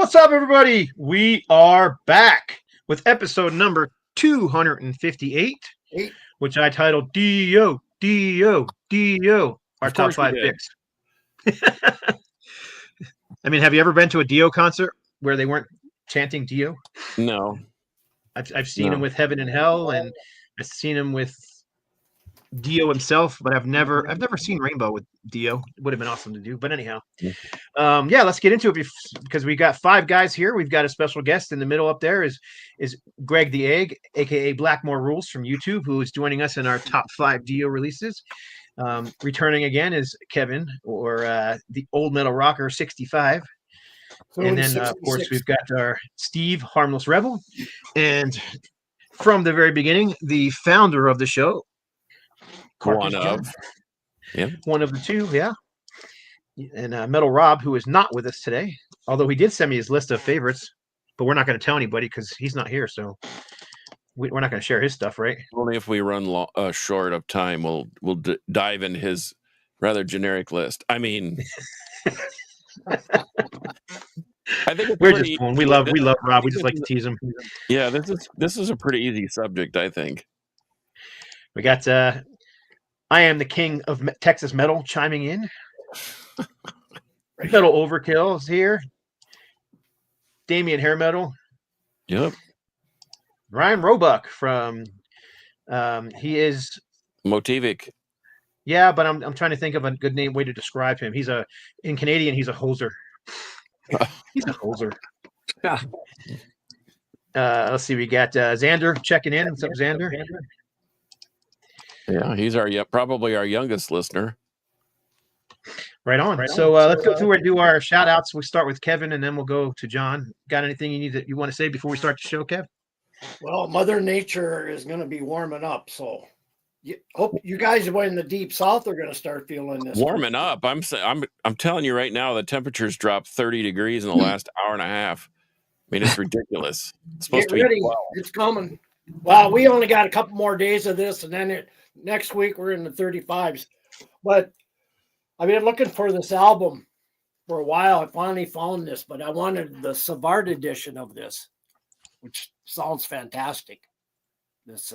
What's up, everybody? We are back with episode number 258, which I titled Dio, our top five picks. I mean, have you ever been to a Dio concert where they weren't chanting Dio? No. I've seen him with Heaven and Hell, and I've seen him with Dio himself, but I've never seen Rainbow with Dio. It would have been awesome to do, but anyhow, let's get into it because we got five guys here. We've got a special guest in the middle up there is Greg the Egg, aka Blackmore Rules from YouTube, who is joining us in our top five Dio releases. Returning again is Kevin, or the Old Metal Rocker 65. And then, of course, we've got our Steve, Harmless Rebel. And from the very beginning, the founder of the show. One of the two, yeah. And Metal Rob, who is not with us today, although he did send me his list of favorites, but we're not going to tell anybody because he's not here, so we're not going to share his stuff, right? Only if we run short of time, we'll dive in his rather generic list. I mean, I think we're just fun. We love Rob. We just like to tease him. Yeah, this is a pretty easy subject, I think. We got I Am the King of Texas Metal chiming in. Metal Overkill is here. Damien Hair Metal. Yep. Ryan Roebuck from he is Motivic. Yeah, but I'm trying to think of a good way to describe him. In Canadian, he's a hoser. He's a hoser. Let's see. We got Xander checking in. What's up, Xander? Yeah, he's probably our youngest listener. Right on. So let's go through and do our shout outs. We'll start with Kevin and then we'll go to John. Got anything you want to say before we start the show, Kev? Well, Mother Nature is going to be warming up, so hope you guys in the deep south are going to start feeling this. Warming up. I'm telling you right now, the temperatures dropped 30 degrees in the last hour and a half. I mean, it's ridiculous. It's supposed Get ready. It's coming. Well, we only got a couple more days of this, and then next week we're in the 35s. But I've been looking for this album for a while. I finally found this, but I wanted the Savard edition of this, which sounds fantastic. This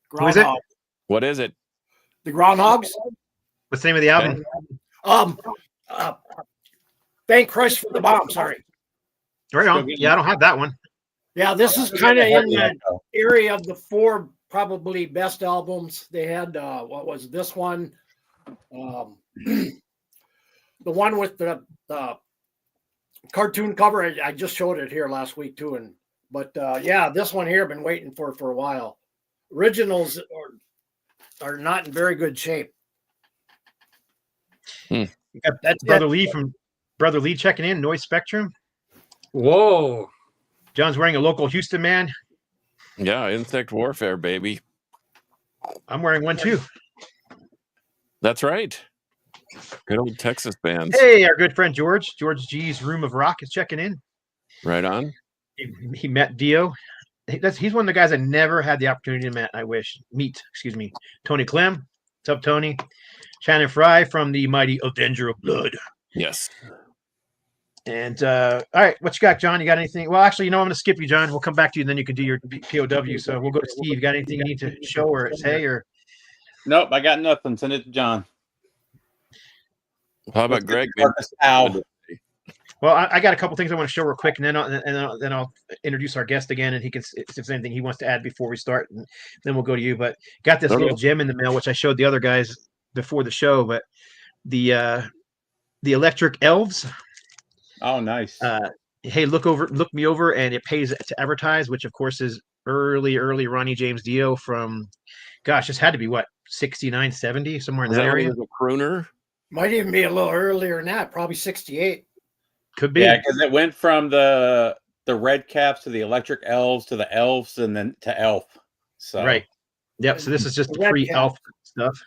Groundhog. What is it? The Groundhogs. What's the name of the album? Thank Christ for the Bomb. Sorry. Right on. Yeah, I don't have that one. Yeah, this is kind of in that area of the four probably best albums. They had what was this one? The one with the cartoon cover. I just showed it here last week too, but this one here I've been waiting for a while. Originals are not in very good shape. That's Brother Lee from Brother Lee checking in. Noise Spectrum. Whoa. John's wearing a local Houston man. Yeah, Insect Warfare, baby. I'm wearing one too. That's right. Good old Texas bands. Hey, our good friend George G's Room of Rock is checking in. Right on. He met Dio. He's one of the guys I never had the opportunity to meet. Tony Clem. What's up, Tony? Shannon Fry from the mighty Avenger of Blood. Yes. And all right, what you got, John? You got anything? Well, actually, I'm going to skip you, John. We'll come back to you, and then you can do your POW. So we'll go to Steve. You got anything you need to show or say? Or nope, I got nothing. Send it to John. How about Greg? Ow. Well, I got a couple things I want to show real quick, and then I'll introduce our guest again, and he can, if there's anything he wants to add before we start, and then we'll go to you. But got this little gem in the mail, which I showed the other guys before the show. But the Electric Elves. Oh, nice. Hey, look me over, and it pays to advertise, which of course is early Ronnie James Dio from, gosh, this had to be what, 69, 70, somewhere in that area. A crooner. Might even be a little earlier than that, probably 68. Could be. Yeah, because it went from the Red Caps to the Electric Elves to the Elves and then to Elf. So right. Yep. So this is just pre-Elf stuff.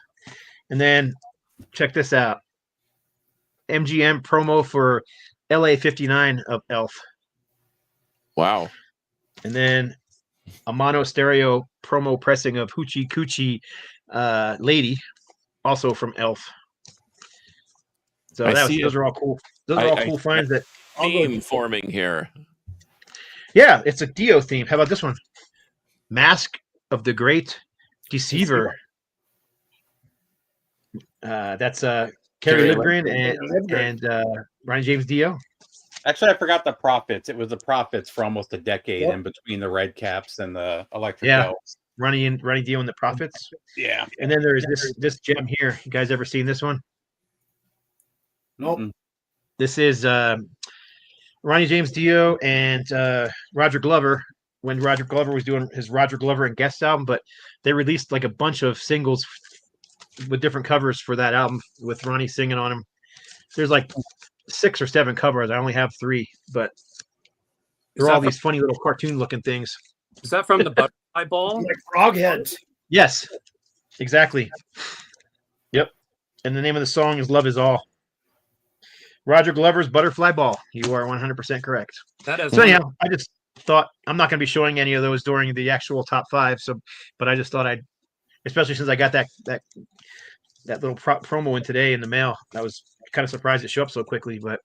And then check this out. MGM promo for LA 59 of Elf. Wow. And then a mono stereo promo pressing of Hoochie Coochie Lady, also from Elf. So those are all cool. Those are all cool finds that theme forming here. Yeah, it's a Dio theme. How about this one? Mask of the Great Deceiver. That's Kerry Kerry Livgren and Ronnie James Dio. Actually, I forgot the Prophets. It was the Prophets for almost a decade in between the Red Caps and the Electric Elves. Ronnie Dio and the Prophets. Yeah. And then there's this gem here. You guys ever seen this one? Nope. Mm-mm. This is Ronnie James Dio and Roger Glover when Roger Glover was doing his Roger Glover and Guest album, but they released like a bunch of singles with different covers for that album with Ronnie singing on them. There's like 6 or 7 covers. I only have 3, but they're all these funny little cartoon looking things. Is that from the Butterfly Ball? Like frog heads. Yes, exactly. Yep. And the name of the song is Love Is All. Roger Glover's Butterfly Ball. You are 100% correct. That is So anyhow, I just thought I'm not going to be showing any of those during the actual top 5. So, but I just thought I'd, especially since I got that little promo in today in the mail. I was kind of surprised it showed up so quickly. But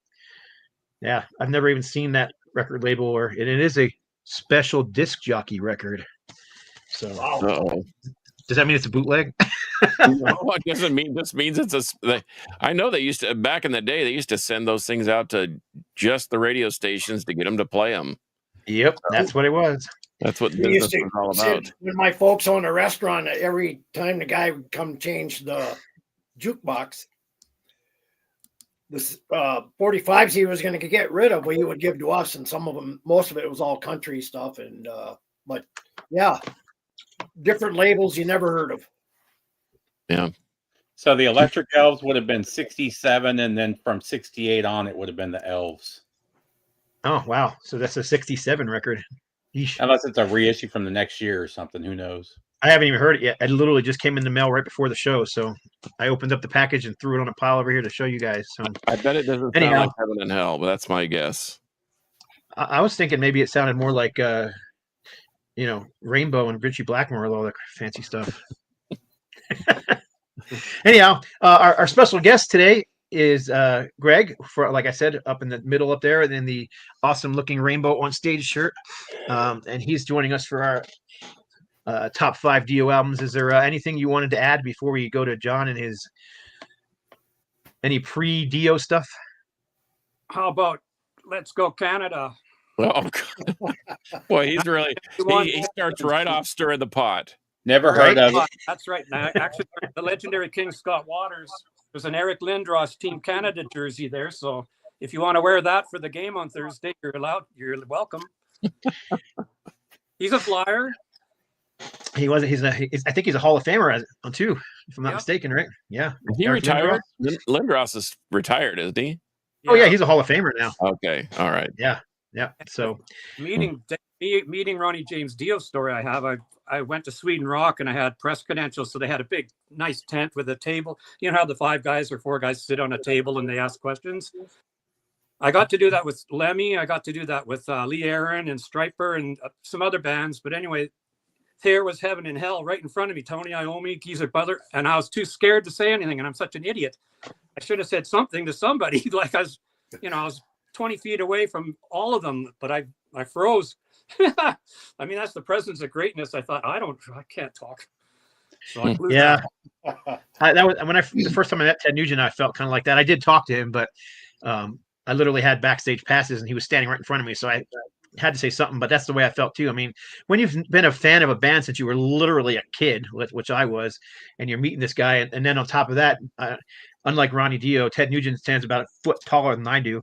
yeah, I've never even seen that record label, and it is a special disc jockey record. So, does that mean it's a bootleg? No, it doesn't mean. This means it's I know they used to back in the day. They used to send those things out to just the radio stations to get them to play them. Yep, that's what it was. That's what We used business to was all sit about. with my folks owned a restaurant. Every time the guy would come change the jukebox, the 45s he was going to get rid of, he would give to us, and some of them, most of it was all country stuff. And but yeah, different labels you never heard of. Yeah. So the Electric Elves would have been 67, and then from 68 on, it would have been the Elves. Oh wow! So that's a '67 record. Yeesh. Unless it's a reissue from the next year or something. Who knows? I haven't even heard it yet. It literally just came in the mail right before the show, so I opened up the package and threw it on a pile over here to show you guys. So I bet it doesn't Anyhow. sound like Heaven and Hell, but that's my guess. I was thinking maybe it sounded more like Rainbow and Richie Blackmore with all that fancy stuff. Anyhow, our special guest today is Greg, for like I said, up in the middle up there, and in the awesome looking Rainbow on Stage shirt, and he's joining us for our top 5 Dio albums. Is there anything you wanted to add before we go to John and his any pre-Dio stuff? How about Let's Go Canada? Oh, boy, he's really he starts right off stirring the pot. Never heard of it. That's right. Now, actually, the legendary King Scott Waters. There's an Eric Lindros Team Canada jersey there. So if you want to wear that for the game on Thursday, you're allowed. You're welcome. He's a flyer. He was. I think he's a Hall of Famer too, if I'm not mistaken, right? Yeah. He Eric retired. Lindros is retired, isn't he? Oh yeah, he's a Hall of Famer now. Okay, all right. Yeah. So meeting Ronnie James Dio story I went to Sweden Rock and I had press credentials. So they had a big, nice tent with a table. You know how the 5 guys or 4 guys sit on a table and they ask questions? I got to do that with Lemmy. I got to do that with Lee Aaron and Striper and some other bands. But anyway, there was Heaven and Hell right in front of me. Tony Iommi, Geezer Butler. And I was too scared to say anything. And I'm such an idiot. I should have said something to somebody. Like I was 20 feet away from all of them, but I froze. I mean, that's the presence of greatness. I thought, I can't talk. So I blew that was when the first time I met Ted Nugent, I felt kind of like that. I did talk to him, but I literally had backstage passes and he was standing right in front of me. So I had to say something, but that's the way I felt too. I mean, when you've been a fan of a band since you were literally a kid, which I was, and you're meeting this guy, and then on top of that, unlike Ronnie Dio, Ted Nugent stands about a foot taller than I do.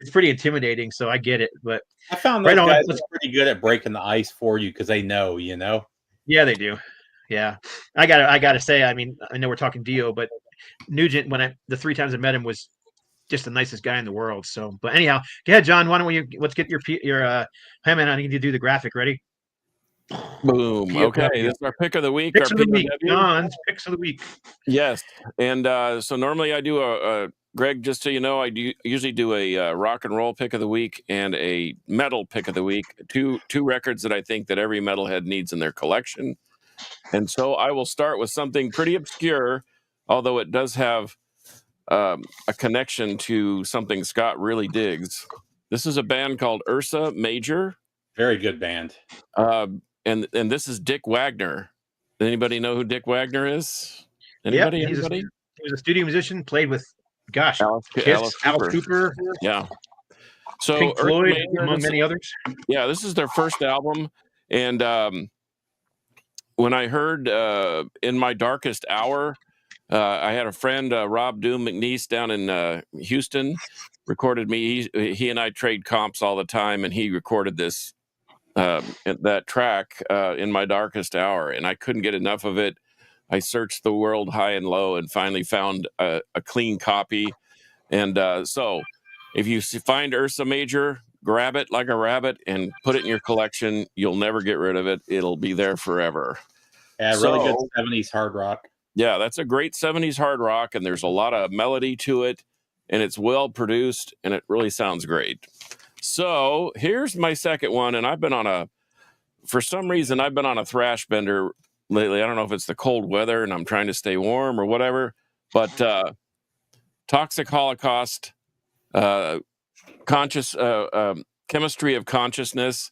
It's pretty intimidating, so I get it. But I found those guys are pretty good at breaking the ice for you because they know, Yeah, they do. Yeah, I gotta say, I mean, I know we're talking Dio, but Nugent, the 3 times I met him, was just the nicest guy in the world. So, but anyhow, go ahead, John. Why don't let's get your hey man, I need to do the graphic. Ready? Boom. Okay, this is our pick of the week. Picks of the week. John's picks of the week. Yes, and so normally I do a Greg. Just so you know, I usually do a rock and roll pick of the week and a metal pick of the week. Two records that I think that every metalhead needs in their collection. And so I will start with something pretty obscure, although it does have a connection to something Scott really digs. This is a band called Ursa Major. Very good band. And this is Dick Wagner. Anybody know who Dick Wagner is? Anybody? Yep, Anybody? He was a studio musician, played with, gosh, Alice Alice Cooper, Yeah. So Pink Ursa Floyd, Major, among many others. Yeah, this is their first album. And when I heard In My Darkest Hour, I had a friend, Rob Doom McNeese, down in Houston, recorded me. He and I trade comps all the time, and he recorded this that track, In My Darkest Hour, and I couldn't get enough of it. I searched the world high and low and finally found a clean copy. And so if you find Ursa Major, grab it like a rabbit and put it in your collection. You'll never get rid of it. It'll be there forever. Yeah, really good 70s hard rock. Yeah, that's a great 70s hard rock, and there's a lot of melody to it, and it's well produced, and it really sounds great. So here's my second one, and for some reason, I've been on a thrash bender lately. I don't know if it's the cold weather and I'm trying to stay warm or whatever, but Toxic Holocaust, Chemistry of Consciousness.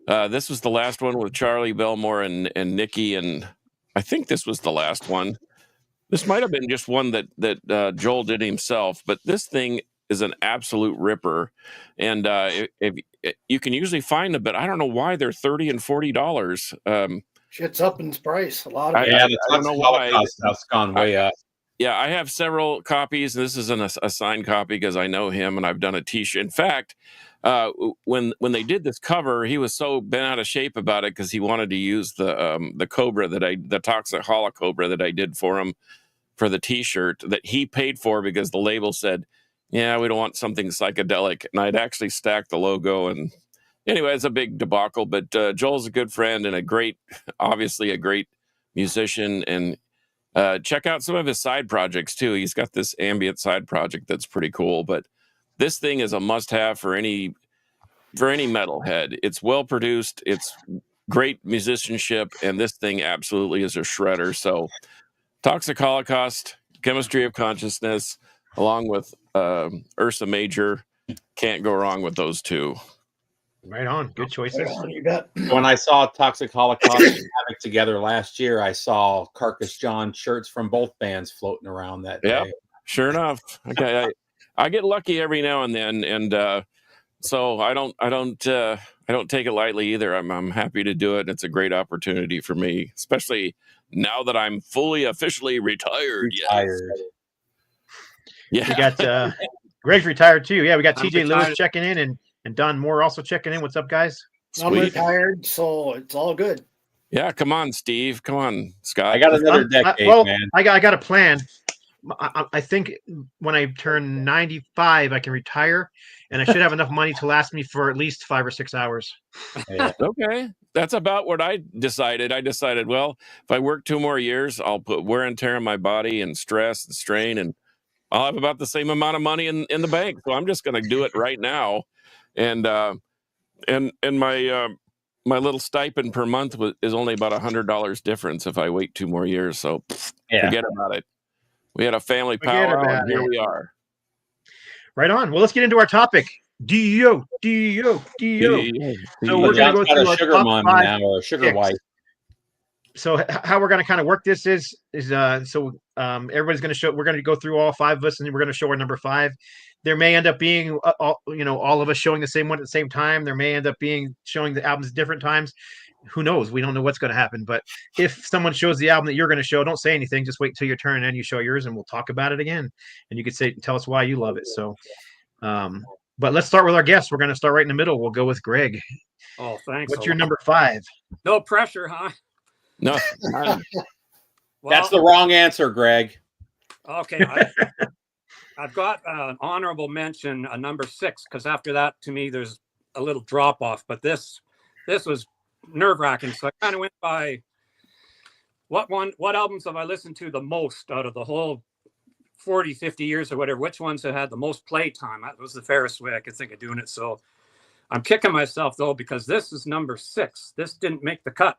This was the last one with Charlie Belmore and Nikki, and I think this was the last one. This might have been just one that Joel did himself, but this thing is an absolute ripper. And if you can usually find them, but I don't know why they're $30 and $40. Shit's up in price. A lot of I Yeah, the don't know Toxic why. Holocaust stuff's gone way up. Yeah, I have several copies. This isn't a signed copy because I know him and I've done a T-shirt. In fact, when they did this cover, he was so bent out of shape about it because he wanted to use the Cobra the Toxic Holocobra that I did for him for the T-shirt that he paid for because the label said, "Yeah, we don't want something psychedelic." And I'd actually stacked the logo, and anyway, it's a big debacle. But Joel's a good friend and obviously a great musician. And check out some of his side projects too. He's got this ambient side project that's pretty cool. But this thing is a must-have for any metalhead. It's well produced. It's great musicianship, and this thing absolutely is a shredder. So, Toxic Holocaust, Chemistry of Consciousness, along with Ursa Major, can't go wrong with those two. Right on. Good choices. You bet. When I saw Toxic Holocaust and Havoc together last year, I saw Carcass John shirts from both bands floating around that day. Yeah, sure enough. Okay, I get lucky every now and then, and so I don't take it lightly either. I'm happy to do it. It's a great opportunity for me, especially now that I'm fully officially retired. Yeah. We got Greg's retired too. Yeah, we got I'm TJ Lewis retired. checking in and Don Moore also checking in. What's up, guys? I'm Sweet. retired, so it's all good. Yeah, come on, Steve. Come on, Scott. I got another decade, man. I got a plan. I think when I turn 95, I can retire, and I should have enough money to last me for at least 5 or 6 hours. Yeah. Okay. That's about what I decided. I decided, well, if I work 2 more years, I'll put wear and tear on my body and stress and strain, and I'll have about the same amount of money in the bank. So I'm just going to do it right now. And my little stipend per month is only about $100 difference if I wait 2 more years. So forget about it. We had a family powwow, and here we are. Right on. Well, let's get into our topic. D-O. So we're John's going to go got through a a sugar top mom 5 now, or a sugar picks. wife. So how we're going to kind of work this is everybody's going to show. We're going to go through all 5 of us, and we're going to show our number 5. There may end up being all of us showing the same one at the same time. There may end up being showing the albums at different times. Who knows? We don't know what's going to happen. But if someone shows the album that you're going to show, don't say anything. Just wait till your turn and then you show yours, and we'll talk about it again. And you could tell us why you love it. So, but let's start with our guests. We're going to start right in the middle. We'll go with Greg. Oh, thanks. What's your number 5? No pressure, huh? No, Well, That's the wrong answer, Greg. okay. I've got an honorable mention, a number 6, because after that, to me, there's a little drop off. But this was nerve wracking. So I kind of went by what albums have I listened to the most out of the whole 40, 50 years or whatever? Which ones have had the most play time? That was the fairest way I could think of doing it. So I'm kicking myself though, because this is number 6. This didn't make the cut.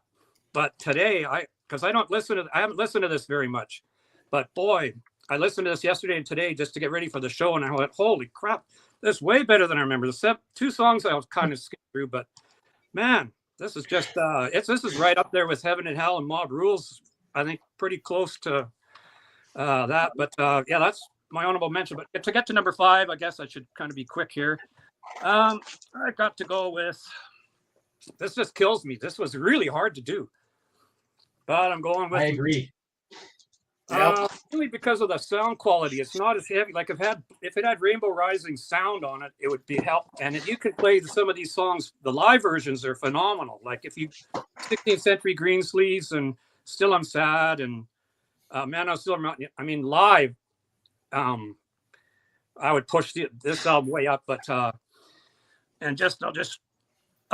But today, I haven't listened to this very much, but boy, I listened to this yesterday and today just to get ready for the show, and I went, "Holy crap, this is way better than I remember." The two songs I was kind of skipped through, but man, this is just this is right up there with Heaven and Hell and Mob Rules. I think pretty close to that. But yeah, that's my honorable mention. But to get to number 5, I guess I should kind of be quick here. I got to go with, this just kills me. This was really hard to do, but I'm going with. I agree. Really because of the sound quality. It's not as heavy. Like if it had Rainbow Rising sound on it, it would be help. And if you could play some of these songs, the live versions are phenomenal. Like if you 16th Century Greensleeves and Still I'm Sad and Man on Silver Mountain. I mean, live, I would push this album way up. But I'll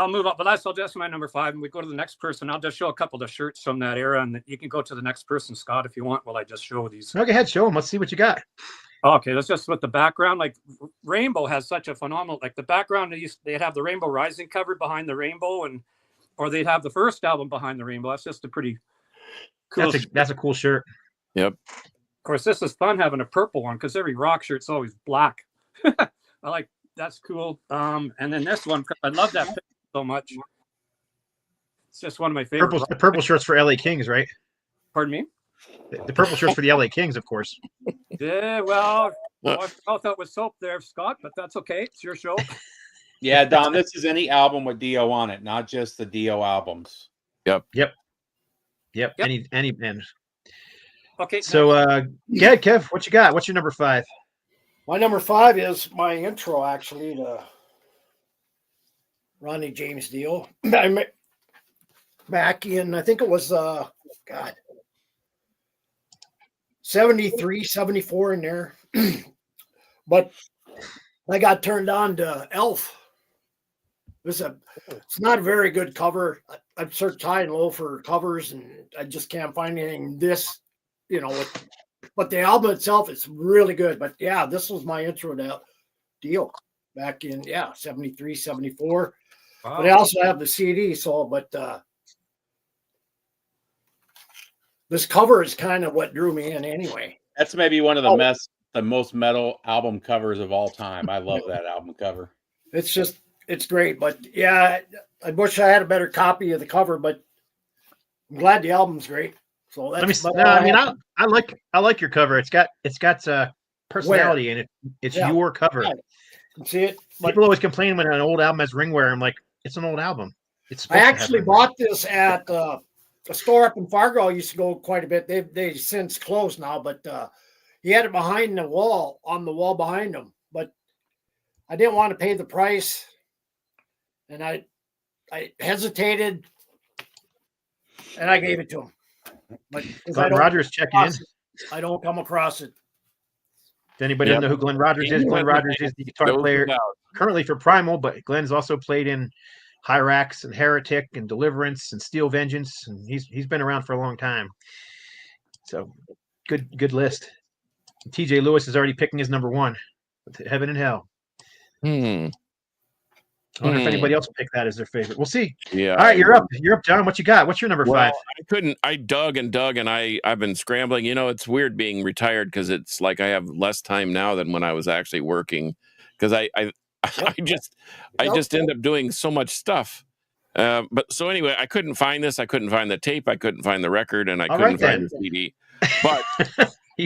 move up. But I'll just my number 5, and we go to the next person. I'll just show a couple of the shirts from that era, and you can go to the next person, Scott, if you want. While I just show these. No, go ahead, show them. Let's see what you got. Okay, that's just with the background. Like Rainbow has such a phenomenal, like the background. They'd have the Rainbow Rising covered behind the rainbow, or they'd have the first album behind the rainbow. That's just a pretty cool. That's a cool shirt. Yep. Of course, this is fun having a purple one because every rock shirt's always black. That's cool. And then this one, because I love that picture so much. It's just one of my favorites. The purple shirts for LA Kings, right? Pardon me? The purple shirts for the LA Kings, of course. Yeah, well, I thought that was soap there, Scott, but that's okay. It's your show. Yeah, Don, this is any album with Dio on it, not just the Dio albums. Yep. Any band. Okay. So, yeah, Kev, what you got? What's your number 5? My number 5 is my intro, actually, to Ronnie James Dio. Back in, I think it was, 73, 74 in there. But I got turned on to Elf. It's not a very good cover. I've searched high and low for covers, and I just can't find anything this, but the album itself is really good. But yeah, this was my intro to Dio back in 73, 74. Wow. But I also have the CD, this cover is kind of what drew me in anyway. That's maybe one of the most metal album covers of all time. I love that album cover. It's great. But yeah, I wish I had a better copy of the cover, but I'm glad the album's great. So that's I like your cover. It's got personality in it. It's your cover. Yeah, you can see it. People always complain when an old album has ringwear. I'm like, it's an old album. I actually bought this at a store up in Fargo. I used to go quite a bit. They since closed now, but he had it behind the wall, on the wall behind him. But I didn't want to pay the price, and I hesitated, and I gave it to him. But Glenn Rogers checking in. I don't come across it. Does anybody know who Glenn Rogers is? Glenn Rogers is the guitar player currently for Primal, but Glenn's also played in Hyrax and Heretic and Deliverance and Steel Vengeance, and he's been around for a long time. So good list. TJ Lewis is already picking his number 1, Heaven and Hell. I wonder if anybody else picked that as their favorite. We'll see. Yeah. All right, you're up, John. What you got? What's your number 5? I dug and I've been scrambling. It's weird being retired because it's like I have less time now than when I was actually working, because I just end up doing so much stuff. But so anyway, I couldn't find this. I couldn't find the tape. I couldn't find the record, and I couldn't find the CD. But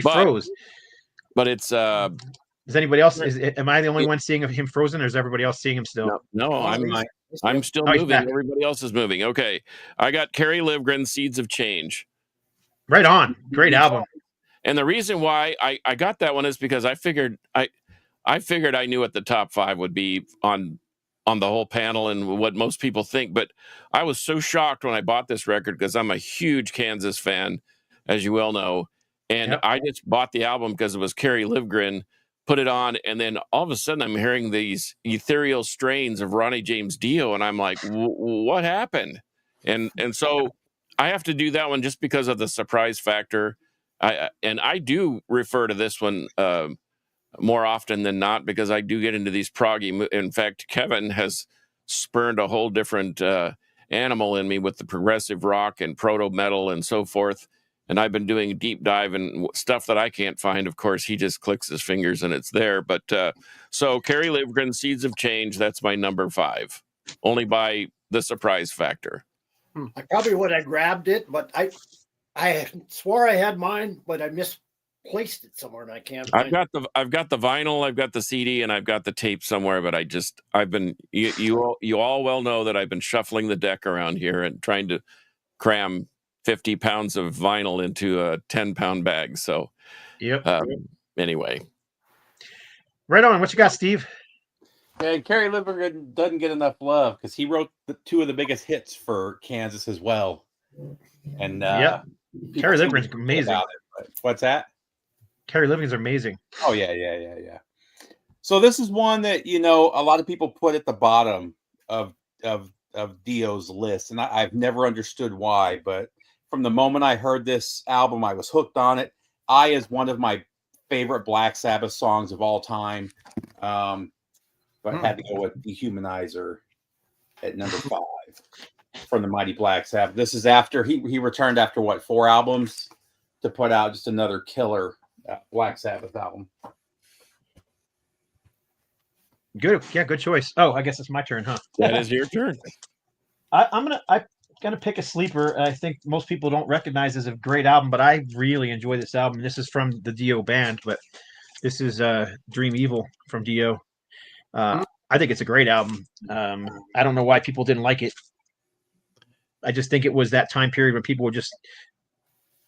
froze. But it's Is anybody else? Am I the only one seeing him frozen, or is everybody else seeing him still? No, I'm still moving. Everybody else is moving. Okay, I got Kerry Livgren, Seeds of Change. Right on. Great album. And the reason why I got that one is because I figured I knew what the top 5 would be on the whole panel and what most people think. But I was so shocked when I bought this record because I'm a huge Kansas fan, as you well know. And I just bought the album because it was Kerry Livgren, put it on, and then all of a sudden I'm hearing these ethereal strains of Ronnie James Dio, and I'm like, what happened? And so I have to do that one just because of the surprise factor. I do refer to this one more often than not because I do get into these proggy. In fact, Kevin has spurned a whole different animal in me with the progressive rock and proto metal and so forth. and I've been doing deep dive and stuff that I can't find. Of course, he just clicks his fingers and it's there. But so Kerry Livgren, Seeds of Change, that's my number 5, only by the surprise factor. I probably would have grabbed it, but I swore I had mine, but I misplaced it somewhere and I can't find it. I've got the vinyl, I've got the CD, and I've got the tape somewhere, but I've been you all well know that I've been shuffling the deck around here and trying to cram 50 pounds of vinyl into a 10-pound bag. So anyway. Right on. What you got, Steve? And Kerry Livgren doesn't get enough love because he wrote two of the biggest hits for Kansas as well. And Kerry Livgren's amazing. What's that? Kerry Livgren's amazing. Oh yeah. So this is one that a lot of people put at the bottom of Dio's list, and I've never understood why. But from the moment I heard this album, I was hooked on it. "I" is one of my favorite Black Sabbath songs of all time. But I had to go with "Dehumanizer" at number 5 from the mighty Black Sabbath. This is after he returned after 4 albums to put out just another killer Black Sabbath album. Good, yeah, good choice. Oh, I guess it's my turn, huh? That is your turn. I'm gonna pick a sleeper. I think most people don't recognize as a great album, but I really enjoy this album. This is from the Dio band, but this is Dream Evil from Dio. I think it's a great album. I don't know why people didn't like it. I just think it was that time period when people were just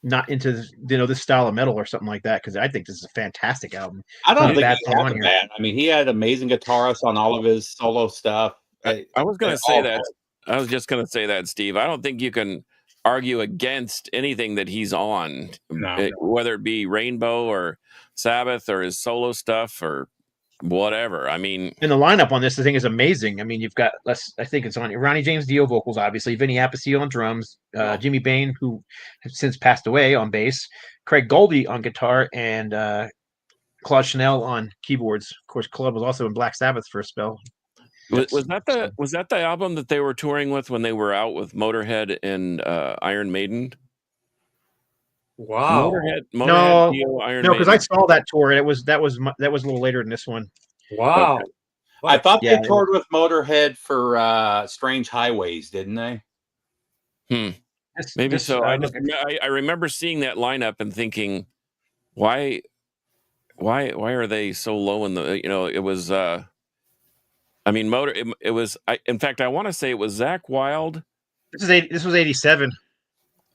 not into this style of metal or something like that. Because I think this is a fantastic album. I don't think he had a bad. I mean, he had amazing guitarists on all of his solo stuff. I was going to say that. I was just going to say that, Steve. I don't think you can argue against anything that he's on, whether it be Rainbow or Sabbath or his solo stuff or whatever. I mean, and the lineup on this thing is amazing. I mean, you've got I think it's on Ronnie James Dio vocals, obviously, Vinny Appice on drums, Jimmy Bain, who has since passed away, on bass, Craig Goldie on guitar, and Claude Chanel on keyboards. Of course, Claude was also in Black Sabbath for a spell. Was that the album that they were touring with when they were out with Motorhead and Iron Maiden? Wow. Motorhead, Dio, Iron Maiden. Because I saw that tour. And that was a little later than this one. Wow. Okay. I thought they toured with Motorhead for Strange Highways, didn't they? Maybe so. I remember seeing that lineup and thinking, why are they so low in the? It was. I mean, It was. In fact, I want to say it was Zakk Wylde. This was 87.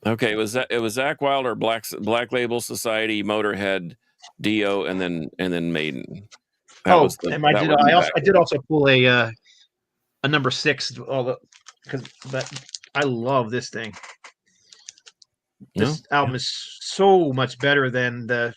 Okay, it was Zakk Wylde or Black Label Society, Motorhead, Dio, and then Maiden. I did also pull a number 6, because I love this thing. This album is so much better than the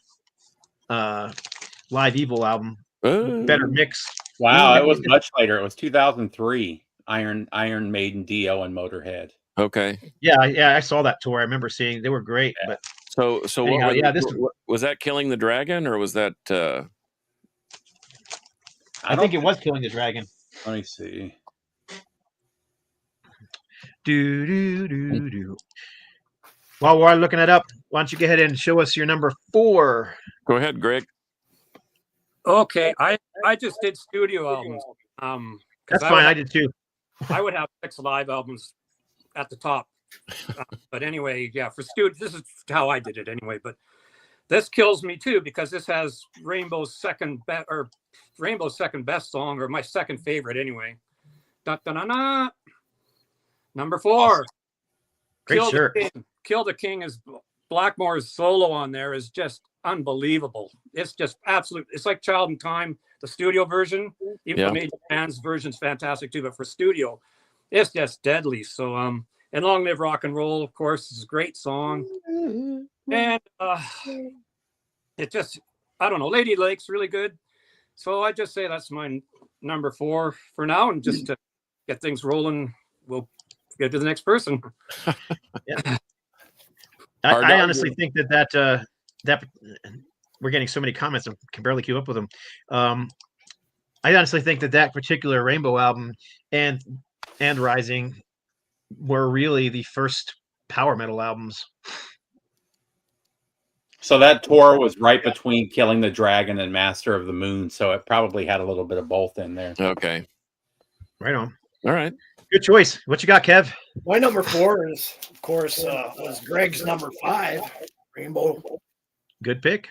Live Evil album. Better mix. Wow, it was much later. It was 2003. Iron Maiden, Dio, and Motorhead. Okay. Yeah, I saw that tour. I remember seeing they were great. Yeah. But so anyhow, was that Killing the Dragon, or was that? I think it was Killing the Dragon. Let me see. Do. While we're looking it up, why don't you go ahead and show us your number 4? Go ahead, Greg. Okay, I just did studio albums. That's fine. I did too. I would have 6 live albums at the top. But anyway, yeah, for studio, this is how I did it anyway. But this kills me too, because this has Rainbow's second best song, or my second favorite anyway. Da-da-da-da. Number 4. Great shirt. Kill the King is Blackmore's solo on there is just unbelievable. It's just absolute. It's like Child in Time, the studio version. Even the Major Band's version's fantastic too, but for studio, it's just deadly. So and Long Live Rock and Roll, of course, is a great song. And it just, I don't know, Lady Lake's really good. So I just say that's my number 4 for now, and just to get things rolling, we'll get to the next person. Yeah. I honestly think that we're getting so many comments, I can barely keep up with them. I honestly think that particular Rainbow album and Rising were really the first power metal albums. So that tour was right between Killing the Dragon and Master of the Moon, so it probably had a little bit of both in there. Okay. Right on. All right. Good choice. What you got, Kev? My number 4 is, of course, was Greg's number 5, Rainbow. Good pick.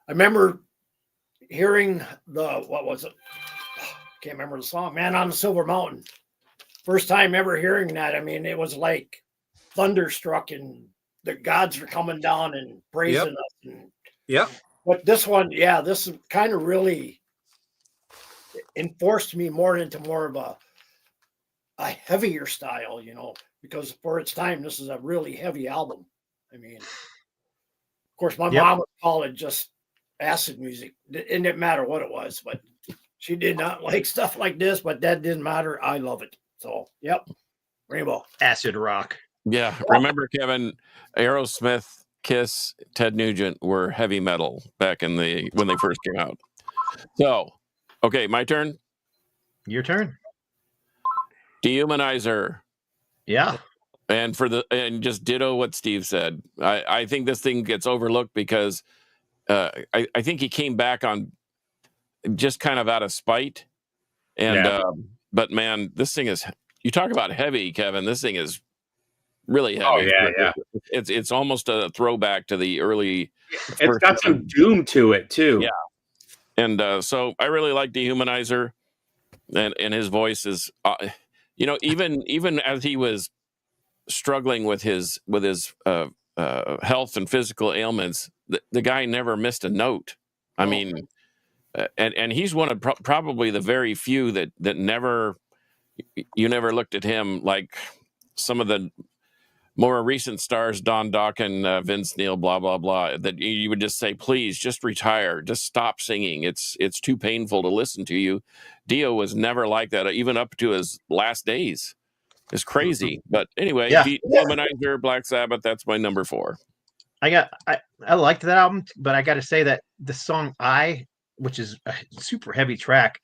I remember hearing what was it? Can't remember the song, Man on the Silver Mountain. First time ever hearing that. I mean, it was like thunderstruck and the gods were coming down and praising us. And, but this one, this kind of really enforced me more into more of a heavier style, because for its time, this is a really heavy album. I mean, of course, my mom would call it just acid music. It didn't matter what it was, but she did not like stuff like this, but that didn't matter. I love it. So, Rainbow. Acid rock. Yeah. Remember, Kevin, Aerosmith, Kiss, Ted Nugent were heavy metal back when they first came out. So, okay, my turn. Your turn. Dehumanizer. Yeah. And just ditto what Steve said. I think this thing gets overlooked because I think he came back on just kind of out of spite. And but man, this thing is, you talk about heavy, Kevin. This thing is really heavy. Oh yeah. It's almost a throwback to the early. It's got some doom to it too. Yeah. And so I really like Dehumanizer, and his voice is, even as he was struggling with his health and physical ailments, the guy never missed a note. I mean, and he's one of probably the very few that never looked at him like some of the more recent stars, Don Dokken, Vince Neil, blah blah blah, that you would just say, please just retire, just stop singing, it's too painful to listen to you. Dio was never like that, even up to his last days. It's crazy. But anyway, Dehumanizer, Black Sabbath, that's my number 4. I liked that album, but I got to say that the song which is a super heavy track,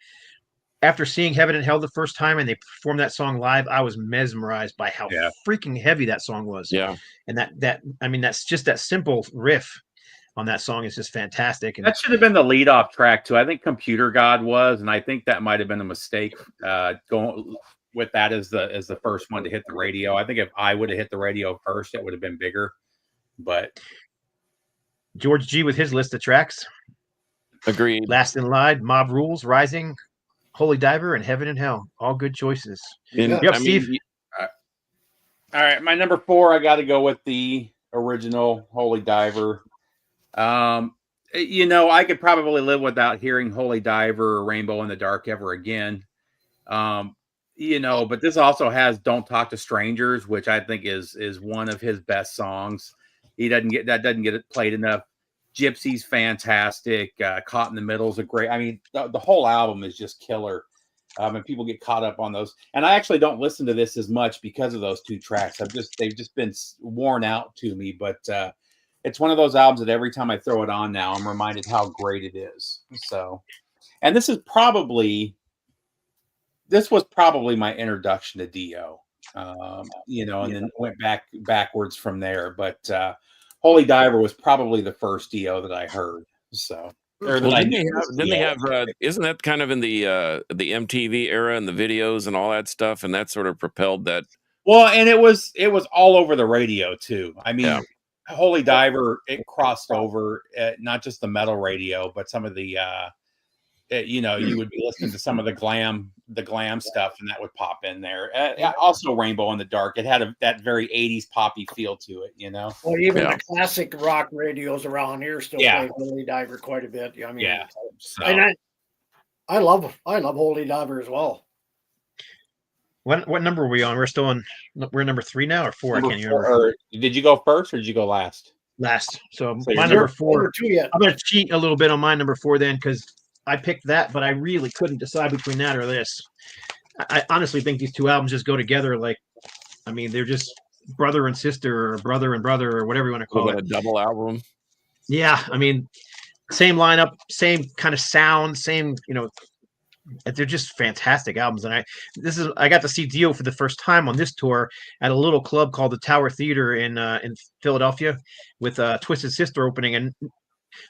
after seeing Heaven and Hell the first time and they performed that song live, I was mesmerized by how freaking heavy that song was. Yeah. And that's just that simple riff on that song is just fantastic. And that should have been the lead off track too. I think Computer God was, and I think that might have been a mistake going with that as the first one to hit the radio. I think if I would have hit the radio first, it would have been bigger. But George G with his list of tracks. Agreed. Last in Line, Mob Rules, Rising, Holy Diver, and Heaven and Hell. All good choices. Steve. All right, my number 4, I got to go with the original Holy Diver. I could probably live without hearing Holy Diver or Rainbow in the Dark ever again. But this also has Don't Talk to Strangers, which I think is one of his best songs. Doesn't get it played enough. Gypsy's fantastic. Caught in the Middle is a great. I mean, the whole album is just killer. And people get caught up on those. And I actually don't listen to this as much because of those 2 tracks. They've just been worn out to me. But it's one of those albums that every time I throw it on now, I'm reminded how great it is. So, and this was probably my introduction to Dio. And then went backwards from there. But Holy Diver was probably the first Dio that I heard. So, didn't they have? Isn't that kind of in the MTV era and the videos and all that stuff, and that sort of propelled that? Well, and it was all over the radio too. I mean, Holy Diver, it crossed over not just the metal radio, but some of the you would be listening to some of the glam stuff, and that would pop in there. Also, Rainbow in the Dark. It had that very 80s poppy feel to it, Well, even the classic rock radios around here still play Holy Diver quite a bit. I mean, So. And I love Holy Diver as well. What number are we on? We're number 3 now or 4? I can't even remember. Did you go first or did you go last? Last. So my number 4. I'm going to cheat a little bit on my number 4 then, because I picked that, but I really couldn't decide between that or this. I honestly think these 2 albums just go together. They're just brother and sister, or brother and brother, or whatever you want to call it. A double album. Yeah, same lineup, same kind of sound, same they're just fantastic albums. And I got to see Dio for the first time on this tour at a little club called the Tower Theater in Philadelphia, with Twisted Sister opening. And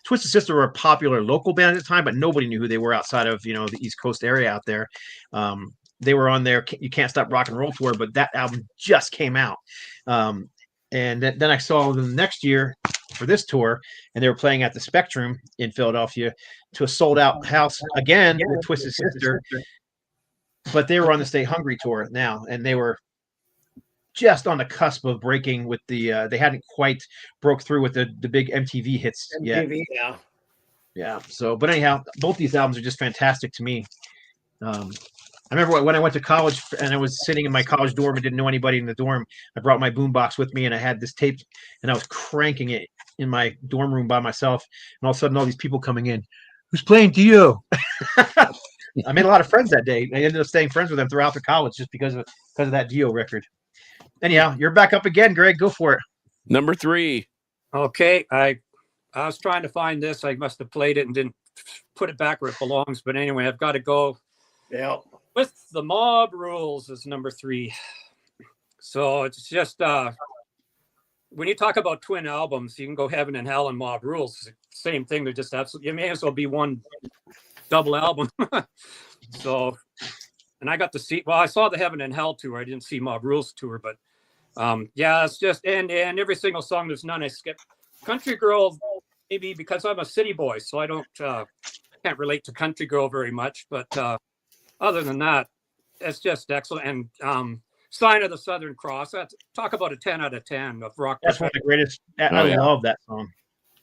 Twisted Sister were a popular local band at the time, but nobody knew who they were outside of, you know, the East Coast area out there. They were on their You Can't Stop Rock and Roll tour, but that album just came out. And then I saw them next year for this tour, and they were playing at the Spectrum in Philadelphia to a sold out house again with Twisted Sister. But they were on the Stay Hungry tour now, and they were just on the cusp of breaking with the they hadn't quite broke through with the big MTV hits yet. Yeah. So, but anyhow, both these albums are just fantastic to me. I remember when I went to college and I was sitting in my college dorm and didn't know anybody in the dorm. I brought my boombox with me and I had this tape and I was cranking it in my dorm room by myself. And all of a sudden, all these people coming in, who's playing Dio? I made a lot of friends that day. I ended up staying friends with them throughout the college just because of that Dio record. Anyhow, you're back up again, Greg. Go for it. Number 3. Okay, I was trying to find this. I must have played it and didn't put it back where it belongs. But anyway, I've got to go. Yeah. With the Mob Rules is number 3. So it's just when you talk about twin albums, you can go Heaven and Hell and Mob Rules. It's the same thing. They're just absolutely. It may as well be one double album. So, and I got to see. Well, I saw the Heaven and Hell tour. I didn't see Mob Rules tour, but yeah, it's just and every single song. There's none I skip. Country Girl, maybe because I'm a city boy, so I don't can't relate to Country Girl very much, but. Other than that, it's just excellent. And Sign of the Southern Cross. Talk about a 10 out of 10 of rock. That's one of the greatest. I love that song.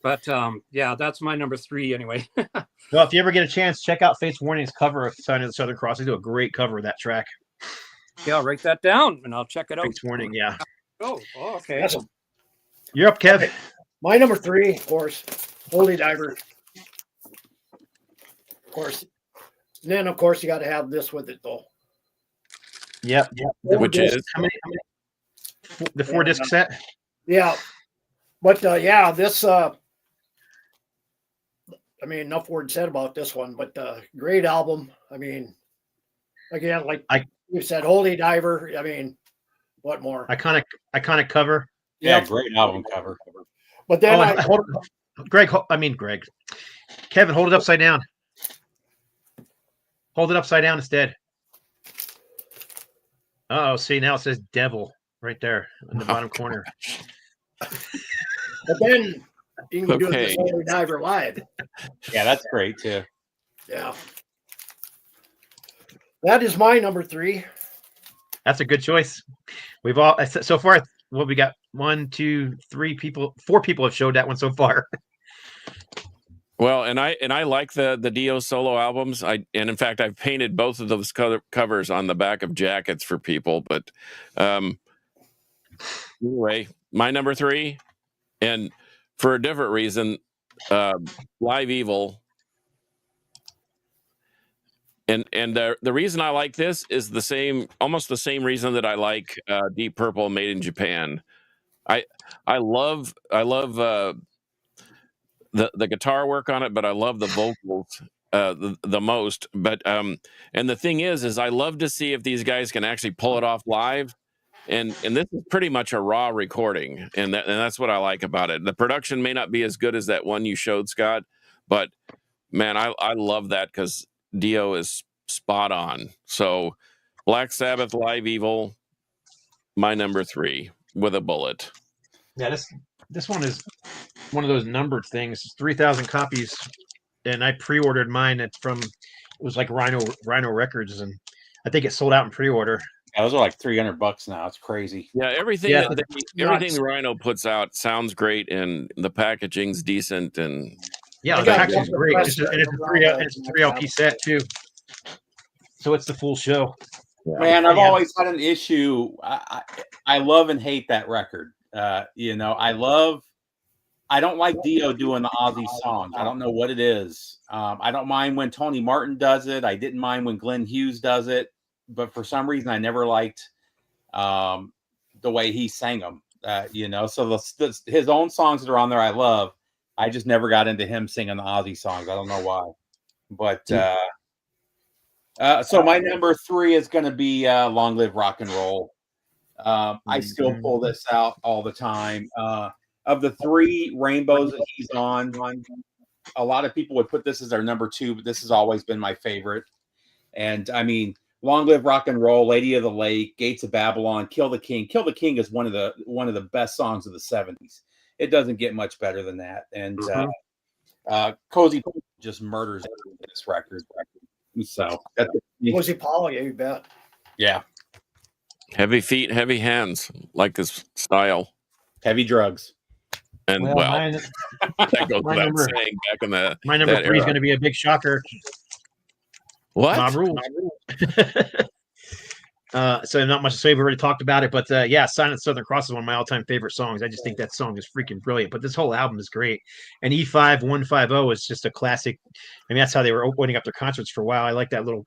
But yeah, that's my number 3 anyway. Well, if you ever get a chance, check out Fates Warning's cover of Sign of the Southern Cross. They do a great cover of that track. Yeah, I'll write that down and I'll check it out. Fates Warning, yeah. Oh, okay. You're up, Kev. Okay. My number 3, of course, Holy Diver. Of course. And then, of course, you got to have this with it, though. Yep. Which is how many the 4-disc set? Yeah. But, yeah, this, I mean, enough word said about this one, but great album. I mean, again, like you said, Holy Diver. I mean, what more? Iconic cover. Yeah, great album cover. But then Greg. Kevin, hold it upside down. Hold it upside down instead. Oh, see, now it says devil right there in the bottom corner. But then you can do this Holy Diver live. Yeah, that's great too. Yeah. That is my number 3. That's a good choice. We've all so far. Well, we got 1, 2, 3 people. 4 people have showed that one so far. Well, and I like the Dio solo albums. And in fact, I've painted both of those covers on the back of jackets for people. But anyway, my number 3, and for a different reason, Live Evil. And the reason I like this is almost the same reason that I like Deep Purple Made in Japan. I love the guitar work on it, but I love the vocals the most. But and the thing is I love to see if these guys can actually pull it off live. And this is pretty much a raw recording, and that's what I like about it. The production may not be as good as that one you showed, Scott, but man, I love that because Dio is spot on. So Black Sabbath Live Evil, my number 3 with a bullet. Yeah, this one is one of those numbered things. 3,000 copies, and I pre-ordered mine. It was like Rhino Records, and I think it sold out in pre-order. Yeah, those are like $300 now. It's crazy. Yeah, everything the Rhino puts out sounds great, and the packaging's decent, and yeah, the packaging's great. It's a 3 LP set too, so it's the full show. Man, I've always had an issue. I love and hate that record. I don't like Dio doing the Ozzy songs. I don't know what it is. I don't mind when Tony Martin does it. I didn't mind when Glenn Hughes does it. But for some reason, I never liked the way he sang them. So his own songs that are on there, I love. I just never got into him singing the Ozzy songs. I don't know why. But So my number 3 is going to be Long Live Rock and Roll. I still pull this out all the time. Of the 3 rainbows that he's on, a lot of people would put this as their number 2, but this has always been my favorite. And I mean, Long Live Rock and Roll, Lady of the Lake, Gates of Babylon, Kill the King. Kill the King is one of the best songs of the 70s. It doesn't get much better than that. And Cozy just murders this record. So that's Cozy Paul, yeah, you bet. Yeah. Heavy feet, heavy hands, like his style. Heavy drugs. And mine, that goes without saying back in the my number 3 is going to be a big shocker. What? Mob Rules. So not much to say. We already talked about it, but yeah, Silent Southern Cross is one of my all-time favorite songs. I just think that song is freaking brilliant. But this whole album is great. And E5 150 is just a classic. I mean, that's how they were opening up their concerts for a while. I like that little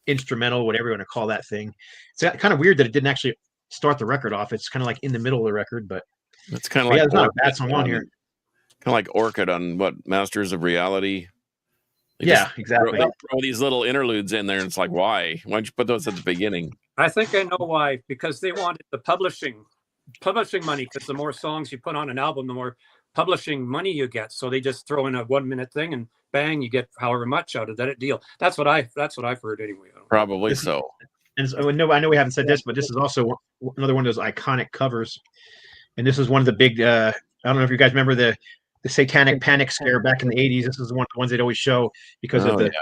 instrumental, whatever you want to call that thing. It's kind of weird that it didn't actually start the record off. It's kind of like in the middle of the record, but it's kind of like there's not a bad song on here. Kind of like Orchid on what Masters of Reality. Exactly. They throw these little interludes in there, and it's like, why? Why don't you put those at the beginning? I think I know why. Because they wanted the publishing money. Because the more songs you put on an album, the more publishing money you get. So they just throw in a 1-minute thing, and bang, you get however much out of that deal. That's what I've heard anyway. Probably so. And I know we haven't said this, but this is also another one of those iconic covers. And this is one of the big. I don't know if you guys remember the Satanic Panic scare back in the 80s. This is one of the ones they'd always show because of the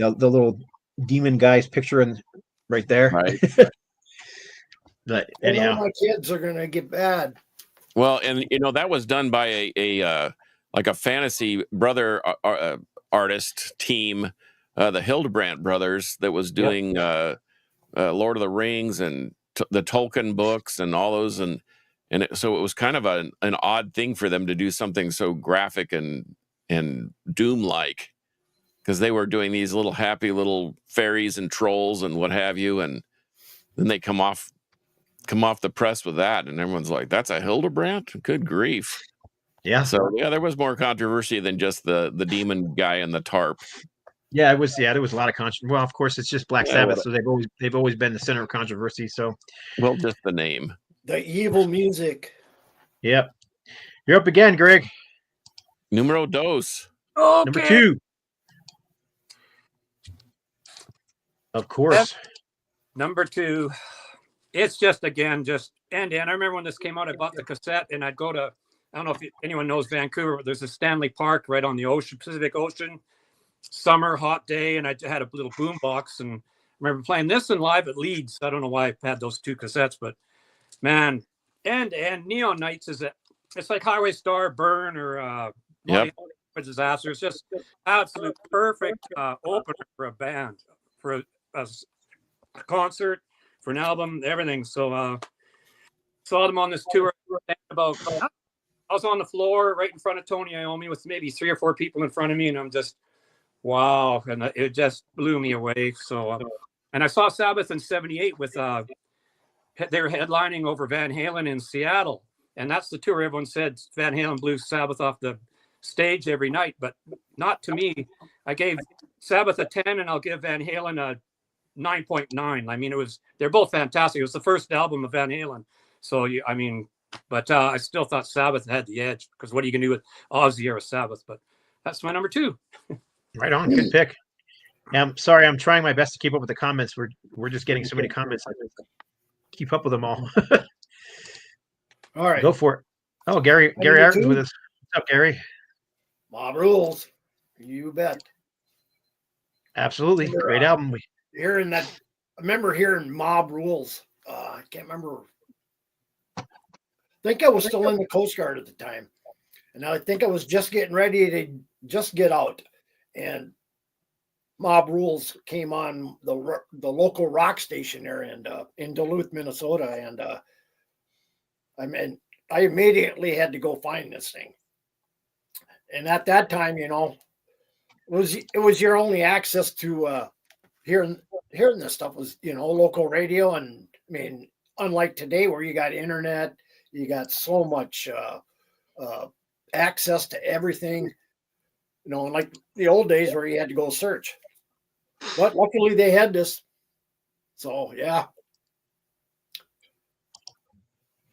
little demon guy's picture right there. Right. But anyhow, my kids are gonna get bad. Well, and that was done by a fantasy brother artist team, the Hildebrandt brothers, that was doing Lord of the Rings and the Tolkien books and all those, so it was kind of an odd thing for them to do something so graphic and doom-like, because they were doing these little happy little fairies and trolls and what have you, and then they come off the press with that, and everyone's like, "That's a Hildebrandt? Good grief!" Yeah. So there was more controversy than just the demon guy and the tarp. Yeah, it was. Yeah, there was a lot of controversy. Well, of course, it's just Black Sabbath, so they've always been the center of controversy. So, well, just the name. The evil music. Yep. You're up again, Greg. Numero dos. Okay. Number 2. Of course. Number 2. It's just and I remember when this came out, I bought the cassette, and I'd go to, I don't know if anyone knows Vancouver, but there's a Stanley Park right on the ocean, Pacific Ocean, summer, hot day, and I had a little boom box, and I remember playing this and live at Leeds. I don't know why I had those 2 cassettes, but man, and Neon Nights it's like Highway Star, Burn, or Disaster. It's just absolute perfect opener for a band, for a concert, for an album, everything. So saw them on this tour. I was on the floor right in front of Tony Iommi with maybe 3 or 4 people in front of me, and I'm just wow, and it just blew me away. So and I saw Sabbath in '78 with they were headlining over Van Halen in Seattle, and that's the tour. Everyone said Van Halen blew Sabbath off the stage every night, but not to me. I gave Sabbath a 10, and I'll give Van Halen a 9.9. I mean, they're both fantastic. It was the first album of Van Halen, so but I still thought Sabbath had the edge, because what are you gonna do with Ozzy or Sabbath? But that's my number 2. Right on, good pick. I'm sorry, I'm trying my best to keep up with the comments. We're just getting so many comments. Keep up with them all. All right, go for it. Oh, Gary Ayrton's with us. What's up, Gary? Mob Rules. You bet. Absolutely, great album. I remember hearing Mob Rules. I can't remember. I think I was still in the Coast Guard at the time, and I think I was just getting ready to just get out, and Mob Rules came on the local rock station there, and in Duluth, Minnesota, and I immediately had to go find this thing. And at that time, it was your only access to hearing this stuff was local radio, and I mean, unlike today where you got internet, you got so much access to everything, like the old days where you had to go search. But luckily they had this. So, yeah.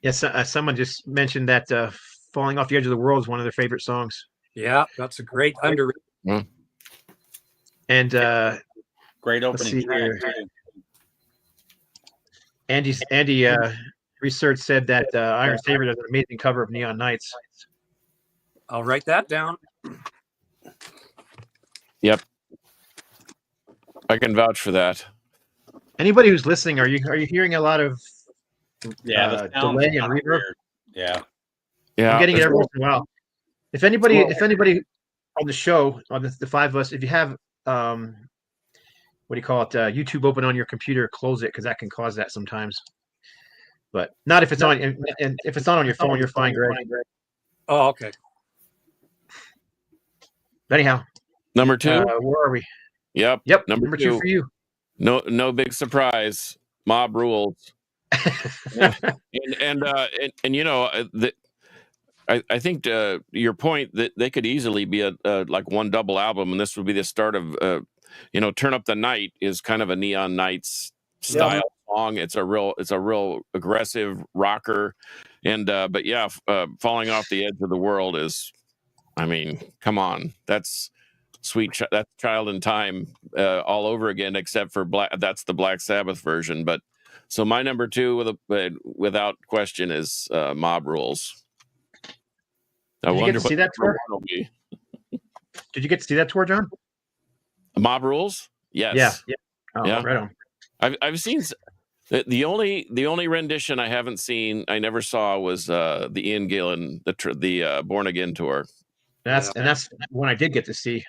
Yes, someone just mentioned that "Falling Off the Edge of the World" is one of their favorite songs. Yeah, that's a great underrated. And great let's opening see track, here. too. Andy research said that Iron Saber does an amazing cover of Neon Nights. I'll write that down. Yep, I can vouch for that. Anybody who's listening, are you hearing a lot of the sound's delay and kinda reverb? weird. Yeah. I'm getting it every once in a while. If anybody on the show, on the five of us, if you have what do you call it, YouTube open on your computer, close it, because that can cause that sometimes. But not if it's on, and if it's not on your phone, you're fine, Greg. Oh, okay. Anyhow, number 2. Where are we? Yep. Number two for you. No big surprise. Mob Rules. and I think your point that they could easily be a like one double album, and this would be the start of Turn Up the Night is kind of a Neon Nights style song. It's a real aggressive rocker, and but yeah, Falling Off the Edge of the World is, I mean, come on, that's that's Child in Time all over again, except for that's the Black Sabbath version. But so my number 2 without question is Mob Rules. Did you get to see that tour? Did you get to see that tour, John? Mob Rules? Yes. Yeah. Oh, yeah. Right on. I've seen the only rendition I haven't seen, I never saw, was the Ian Gillan, the Born Again tour. That's one I did get to see.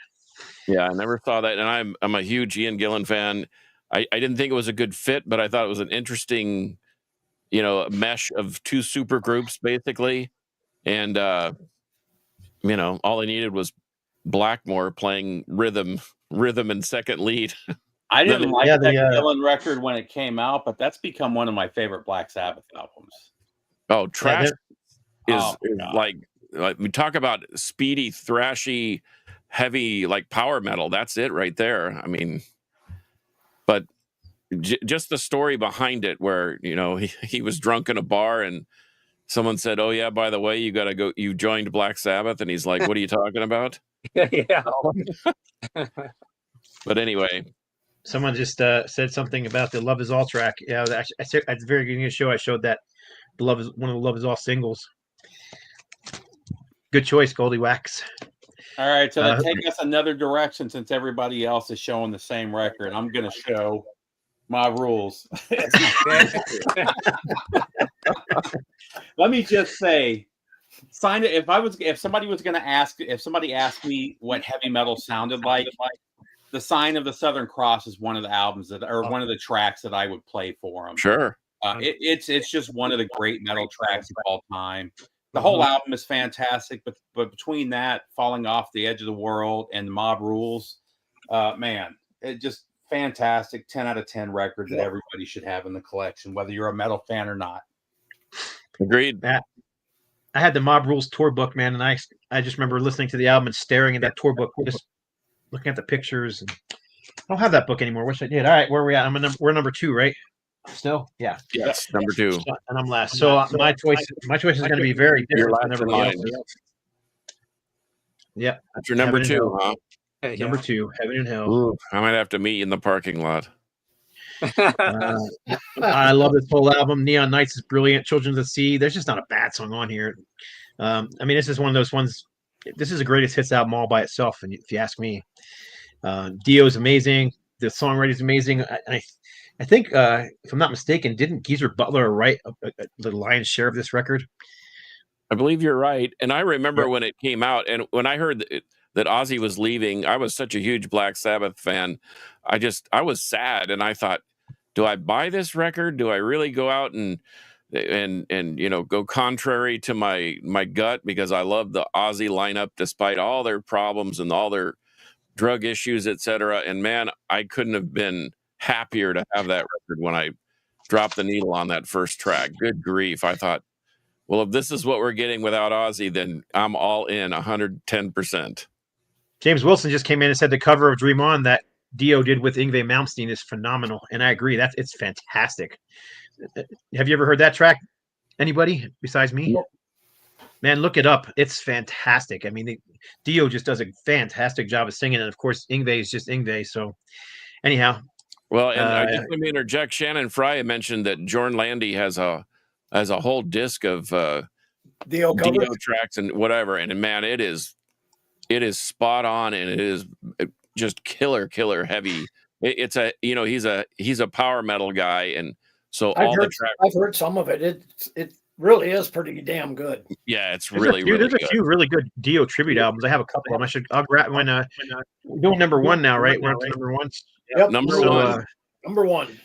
Yeah, I never saw that, and I'm a huge Ian Gillan fan. I didn't think it was a good fit, but I thought it was an interesting, mesh of two super groups basically, and all I needed was Blackmore playing rhythm and second lead. I didn't like that Gillan record when it came out, but that's become one of my favorite Black Sabbath albums. Oh, Trash is like we talk about speedy, thrashy, heavy, like power metal. That's it right there. I mean, but just the story behind it, where he was drunk in a bar and someone said, "Oh yeah, by the way, you got to go. You joined Black Sabbath," and he's like, "What are you talking about?" Yeah. But anyway, someone just said something about the "Love Is All" track. Yeah, at the very beginning of the show, I showed that one of the "Love Is All" singles. Good choice, Goldie Wax. All right, so that take us another direction since everybody else is showing the same record. I'm going to show my rules. Let me just say, if somebody asked me what heavy metal sounded like, the Sign of the Southern Cross is one of the albums one of the tracks that I would play for them. Sure. It's just one of the great metal tracks of all time. The whole album is fantastic, but between that, Falling Off the Edge of the World, and Mob Rules, man, it just fantastic. 10 out of 10 record that everybody should have in the collection, whether you're a metal fan or not. Agreed. I had the Mob Rules tour book, man, and I just remember listening to the album and staring at that tour book, just looking at the pictures. And I don't have that book anymore. Wish I did. All right, where are we at? We're number 2, right? Still, yeah. Yes, number 2, and I'm last. So my choice is going to be very different than everybody else's. Yeah, that's your number 2, huh? Hey, number 2, Heaven and Hell. Ooh, I might have to meet you in the parking lot. I love this whole album. Neon Nights is brilliant. Children of the Sea. There's just not a bad song on here. I mean, this is one of those ones. This is the greatest hits album all by itself, and if you ask me, Dio is amazing. The songwriting is amazing. I think, if I'm not mistaken, didn't Geezer Butler write the lion's share of this record? I believe you're right. And I remember when it came out, and when I heard that Ozzy was leaving, I was such a huge Black Sabbath fan. I was sad, and I thought, do I buy this record? Do I really go out and go contrary to my gut, because I love the Ozzy lineup despite all their problems and all their drug issues, etc. And man, I couldn't have been happier to have that record when I dropped the needle on that first track. Good grief. I thought, well, if this is what we're getting without Ozzy, then I'm all in 110%. James Wilson just came in and said the cover of Dream On, that Dio did with Yngwie Malmsteen is phenomenal, and I agree. It's fantastic. Have you ever heard that track? Anybody besides me? Nope. Man, look it up. It's fantastic. I mean, Dio just does a fantastic job of singing, and of course, Yngwie is just Yngwie. So, anyhow, well, and I just let me interject. Shannon Fry mentioned that Jorn Landy has a whole disc of Dio tracks and whatever, and man, it is spot on, and it is just killer heavy. It's a he's a power metal guy, and so I've heard some of it. It really is pretty damn good. Yeah, it's there's really a good. few really good Dio tribute albums. I have a couple of them. I'll grab when we're doing number one now, right? We're up to number one. Yep. Number one. Number one.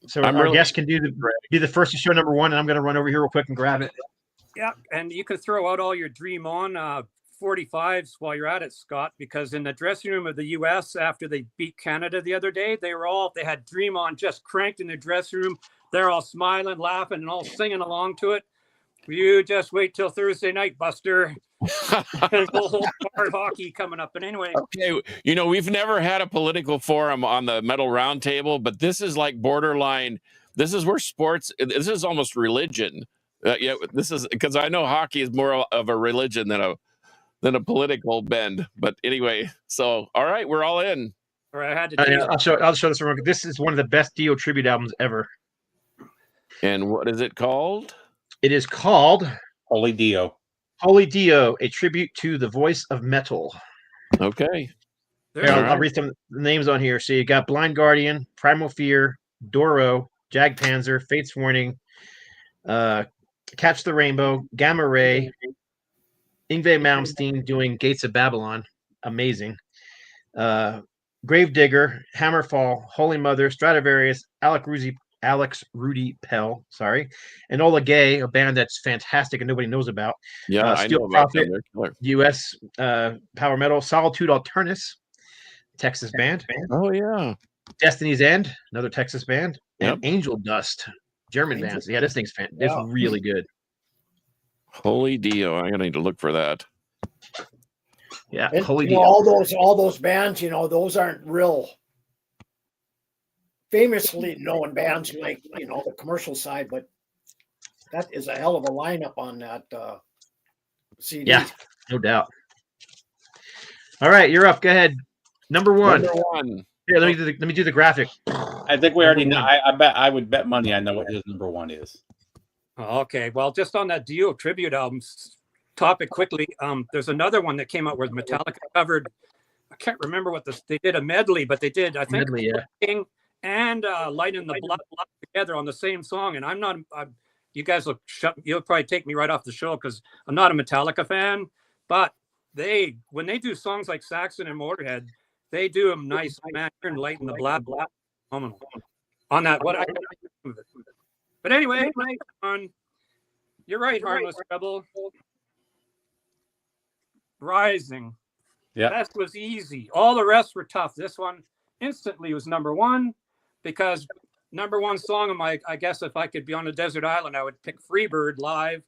So our guest can do the first to show number one, and I'm going to run over here real quick and grab it. Yeah, and you can throw out all your Dream On 45s while you're at it, Scott, because in the dressing room of the U.S. after they beat Canada the other day, they had Dream On just cranked in the dressing room. They're all smiling, laughing, and all singing along to it. You just wait till Thursday night, Buster. There's a whole hard hockey coming up. But anyway. Okay, we've never had a political forum on the Metal Roundtable, but this is like borderline. This is where this is almost religion. Yeah, this is because I know hockey is more of a religion than a political bend. But anyway, so all right, we're all in. All right, I had to I'll show this real quick. This is one of the best Dio tribute albums ever. And what is it called? It is called Holy Dio. Holy Dio, a tribute to the voice of metal. Okay. I'll read some names on here. So you got Blind Guardian, Primal Fear, Doro, Jagdpanzer, Fate's Warning, Catch the Rainbow, Gamma Ray, Yngwie Malmsteen doing Gates of Babylon. Amazing. Gravedigger, Hammerfall, Holy Mother, Stradivarius, Alex Rudy Pell, Enola Gay, a band that's fantastic and nobody knows about. Yeah, I know about them. U.S. Power Metal, Solitude Alternus, Texas band. Oh yeah. Destiny's End, another Texas band, Yep. and Angel Dust, German band. Yeah, this thing's it's really good. Holy Dio, I'm gonna need to look for that. Yeah, And, Holy Dio. all those bands, those aren't real famously known bands like the commercial side, but that is a hell of a lineup on that CD. Yeah, no doubt. All right, you're up. Go ahead. Number one. Here, let me do the graphic. I think we already know. I would bet money I know what his number one is. Okay, well, just on that Dio tribute albums topic quickly, there's another one that came out where Metallica covered. I can't remember what they did a medley, but they did. I think King and Light in the Blood together on the same song. And you guys you'll probably take me right off the show because I'm not a Metallica fan, but when they do songs like Saxon and Motorhead, they do them nice, man. And Light in the Blood, phenomenal. On that, but anyway, you're right, Harmless Rebel. Rising. Yeah. That was easy. All the rest were tough. This one instantly was number one because number one song of I guess if I could be on a desert island, I would pick Freebird live.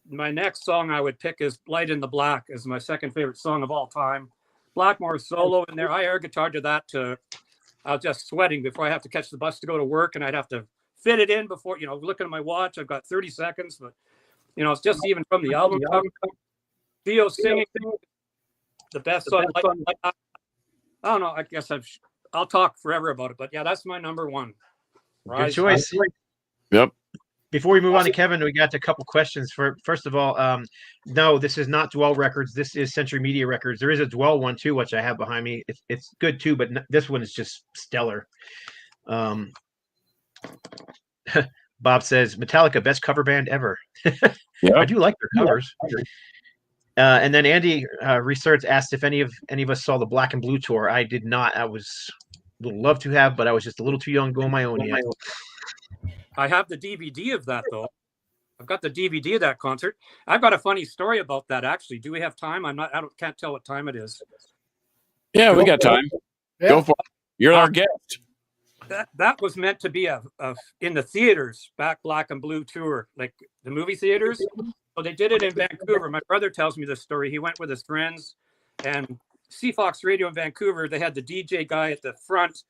My next song I would pick is Light in the Black as my second favorite song of all time. Blackmore solo in there. I air guitar to that I was just sweating before I have to catch the bus to go to work, and I'd have to fit it in before, looking at my watch, I've got 30 seconds, but it's just even from the album cover. Dio singing the best song. I don't know. I guess I'll talk forever about it, but yeah, that's my number one. Good choice. Yep. Before we move on to Kevin, we got a couple questions. First of all, no, this is not Dwell Records. This is Century Media Records. There is a Dwell one too, which I have behind me. It's good too, but this one is just stellar. Bob says Metallica best cover band ever. Yeah. I do like their covers. And then Andy Research asked if any of us saw the Black and Blue tour. I did not. I would love to have, but I was just a little too young to go on my own yet. I have the DVD of that though. I've got the DVD of that concert. I've got a funny story about that actually. Do we have time? Can't tell what time it is. Yeah, we got time. Yeah. Go for it. You're our guest. That was meant to be in the theaters, Black and Blue tour, like the movie theaters. So they did it in Vancouver. My brother tells me this story. He went with his friends, and CFox Radio in Vancouver, they had the DJ guy at the front.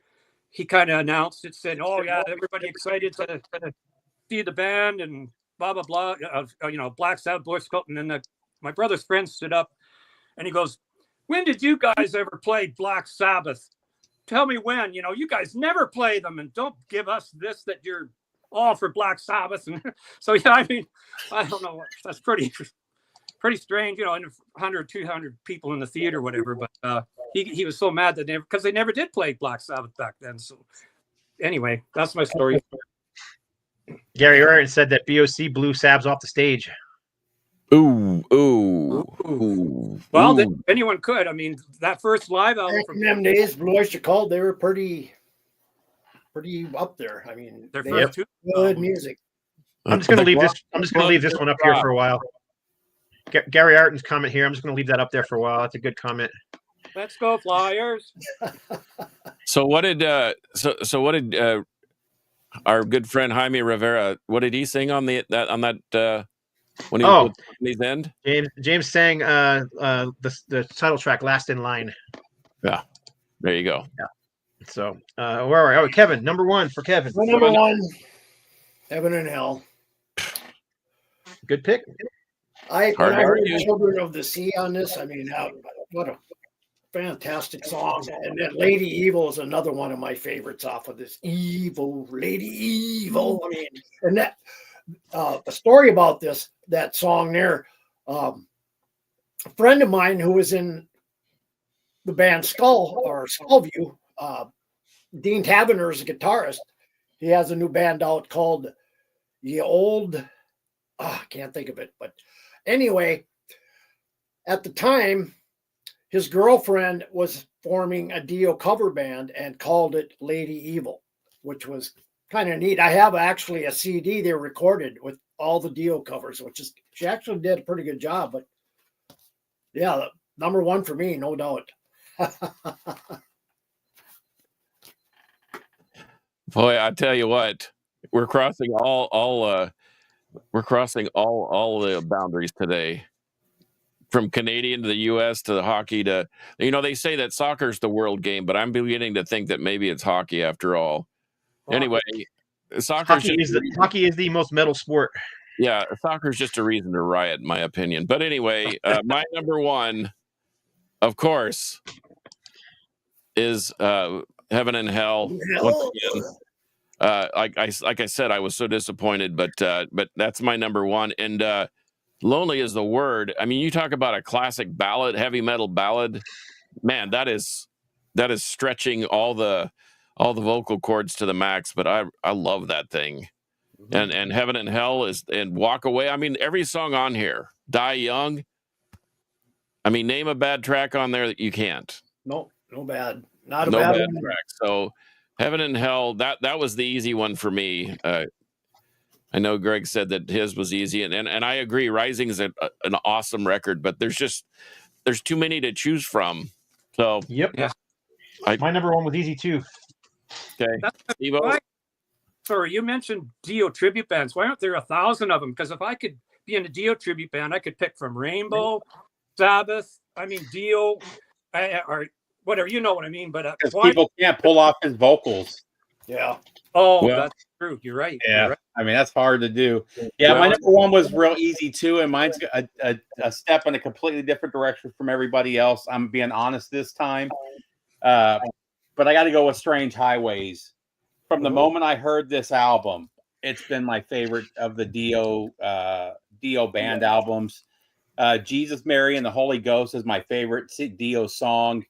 He kind of announced it, said, "Oh yeah, everybody excited to see the band and blah blah blah." Black Sabbath, Boy Scout, and then my brother's friend stood up, and he goes, "When did you guys ever play Black Sabbath? Tell me when. You guys never play them, and don't give us this that you're all for Black Sabbath." And so yeah, I mean, I don't know, that's pretty strange, and 100, 200 people in the theater, or whatever. But he was so mad that because they never did play Black Sabbath back then. So anyway, that's my story. Gary Urban said that BOC blew Sabs off the stage. Ooh. Well, anyone could. I mean, that first live album from them days, Blue Oyster Cult, they were pretty up there. I mean, their first two good music. I'm just going to leave this. I'm just going to leave this one up here for a while. Gary Arton's comment here. I'm just going to leave that up there for a while. That's a good comment. Let's go Flyers. So what did our good friend Jaime Rivera? What did he sing on that? When he was at the end? James sang the title track, "Last in Line." Yeah, there you go. Yeah. So where are we? Kevin, number one for Kevin. Number one, Heaven and Hell. Good pick. I heard Children of the Sea on this. I mean, what a fantastic song. And then Lady Evil is another one of my favorites off of this. Evil, Lady Evil. I mean, and that a story about that song there. A friend of mine who was in the band Skullview, Dean Taverner is a guitarist. He has a new band out called Ye Old. I can't think of it, but anyway, at the time, his girlfriend was forming a Dio cover band and called it Lady Evil, which was kind of neat. I have actually a CD they recorded with all the Dio covers, she actually did a pretty good job. But yeah, number one for me, no doubt. Boy, I tell you what, we're crossing all the boundaries today, from Canadian to the U.S. to the hockey to, they say that soccer's the world game, but I'm beginning to think that maybe it's hockey after all. Anyway, hockey is the most metal sport. Yeah, soccer's just a reason to riot, in my opinion. But anyway, my number one, of course, is Heaven and Hell. Once again, like I said, I was so disappointed, but that's my number one. And Lonely is the Word. I mean, you talk about a classic ballad, heavy metal ballad. Man, that is stretching all the vocal cords to the max. But I love that thing. And Heaven and Hell and Walk Away. I mean, every song on here, Die Young. I mean, name a bad track on there that you can't. No bad. Not a bad track. So Heaven and Hell, that was the easy one for me. I know Greg said that his was easy, and I agree. Rising is an awesome record, but there's too many to choose from. So yep, yeah. My number one was easy too. Okay, sorry, you mentioned Dio tribute bands. Why aren't there 1,000 of them? Because if I could be in a Dio tribute band, I could pick from Rainbow, Sabbath. I mean Dio, or whatever. You know what I mean? But people can't pull off his vocals. Yeah. Oh, well, that's true. You're right. Yeah. You're right. I mean, that's hard to do. Yeah, my number one was real easy too, and mine's a step in a completely different direction from everybody else. I'm being honest this time, but I got to go with Strange Highways. From the moment I heard this album, it's been my favorite of the Dio band albums. Jesus, Mary, and the Holy Ghost is my favorite Dio song.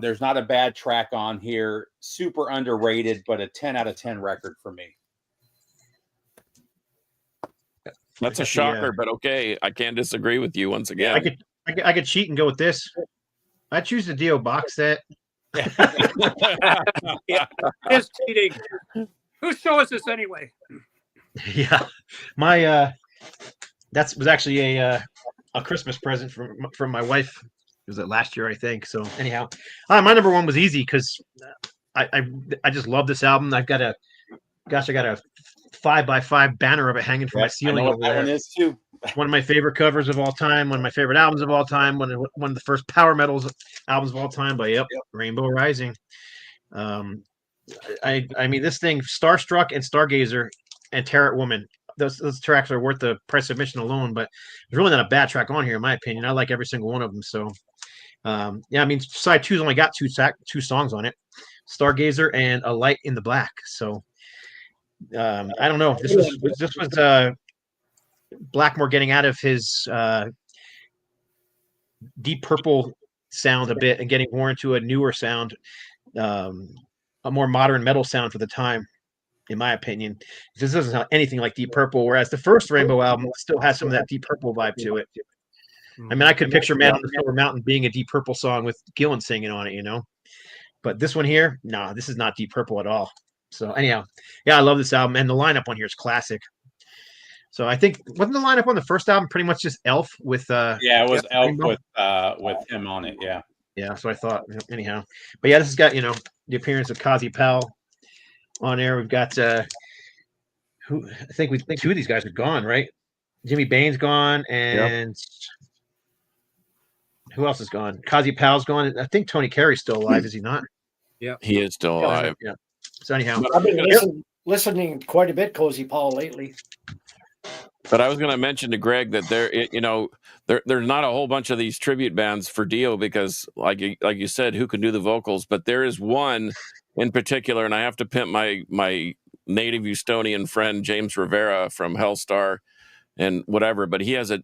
There's not a bad track on here. Super underrated, but a 10 out of 10 record for me. That's a shocker, but okay. I can't disagree with you once again. I could cheat and go with this. I choose the Dio box set. Yeah, it's cheating. Whose show is this anyway? Yeah, my that was actually a Christmas present from my wife. It was last year, I think. So anyhow, my number one was easy because I just love this album. I got a 5x5 banner of it hanging from my ceiling over there. That one is too. one of my favorite covers of all time, one of my favorite albums of all time, one of the first power metals albums of all time. But yep. Rainbow Rising. I mean, this thing, Starstruck and Stargazer and Tarot Woman, those tracks are worth the price of admission alone. But there's really not a bad track on here, in my opinion. I like every single one of them. So, yeah, I mean, side two's only got two songs on it, Stargazer and A Light in the Black. So, I don't know. This was Blackmore getting out of his Deep Purple sound a bit and getting more into a newer sound, a more modern metal sound for the time, in my opinion. This doesn't sound anything like Deep Purple, whereas the first Rainbow album still has some of that Deep Purple vibe to it. I mean, I could picture Man on the Silver Mountain being a Deep Purple song with Gillan singing on it, But this one here, this is not Deep Purple at all. So anyhow, yeah, I love this album, and the lineup on here is classic. So I think, wasn't the lineup on the first album pretty much just Elf with it was Elf with him on it, yeah. Yeah, so I thought, anyhow. But yeah, this has got, the appearance of Kazi Powell on there. We've got I think two of these guys are gone, right? Jimmy Bain's gone, and who else is gone? Kazi Powell's gone. I think Tony Carey's still alive, is he not? Yeah. He is still alive. Yeah. So anyhow, I've been listening quite a bit Cozy Powell lately. But I was going to mention to Greg that there's not a whole bunch of these tribute bands for Dio because, like you said, who can do the vocals? But there is one in particular, and I have to pimp my native Houstonian friend James Rivera from Hellstar and whatever. But he has a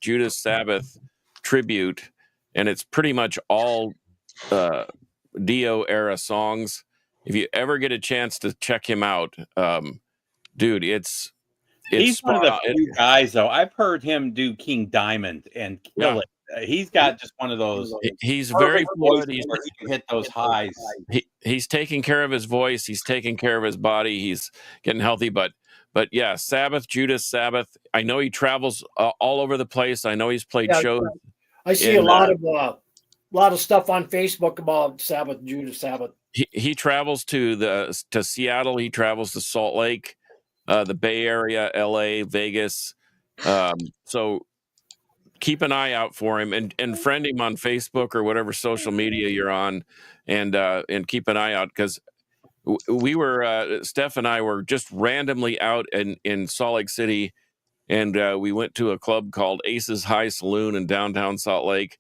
Judas Sabbath tribute, and it's pretty much all Dio era songs. If you ever get a chance to check him out, dude, he's one of the few guys, though. I've heard him do King Diamond and kill it. He's got just one of those. He's very fluid. He hit those highs. He's taking care of his voice. He's taking care of his body. He's getting healthy. But yeah, Judas Sabbath. I know he travels all over the place. I know he's played shows. I see a lot of stuff on Facebook about Judas Sabbath. He travels to Seattle. He travels to Salt Lake. The Bay Area, LA, Vegas. So keep an eye out for him and friend him on Facebook or whatever social media you're on, and keep an eye out because we were Steph and I were just randomly out in Salt Lake City, and we went to a club called Aces High Saloon in downtown Salt Lake.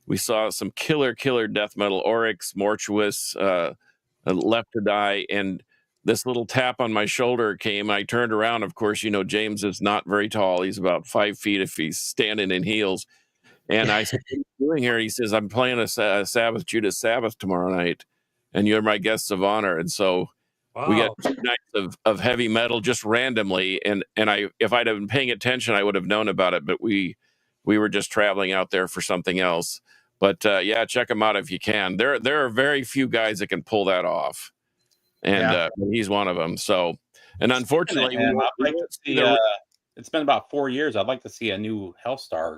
We saw some killer death metal, Oryx, Mortuous, Left to Die, and this little tap on my shoulder came. I turned around. Of course, James is not very tall. He's about 5 feet if he's standing in heels. And I said, what are you doing here? He says, I'm playing a Sabbath, Judas Sabbath tomorrow night, and you're my guests of honor. And so we got 2 nights of heavy metal just randomly. And if I'd have been paying attention, I would have known about it. But we were just traveling out there for something else. But yeah, check them out if you can. There are very few guys that can pull that off. And he's one of them. So, and unfortunately, I'd like to see, it's been about 4 years. I'd like to see a new Hellstar.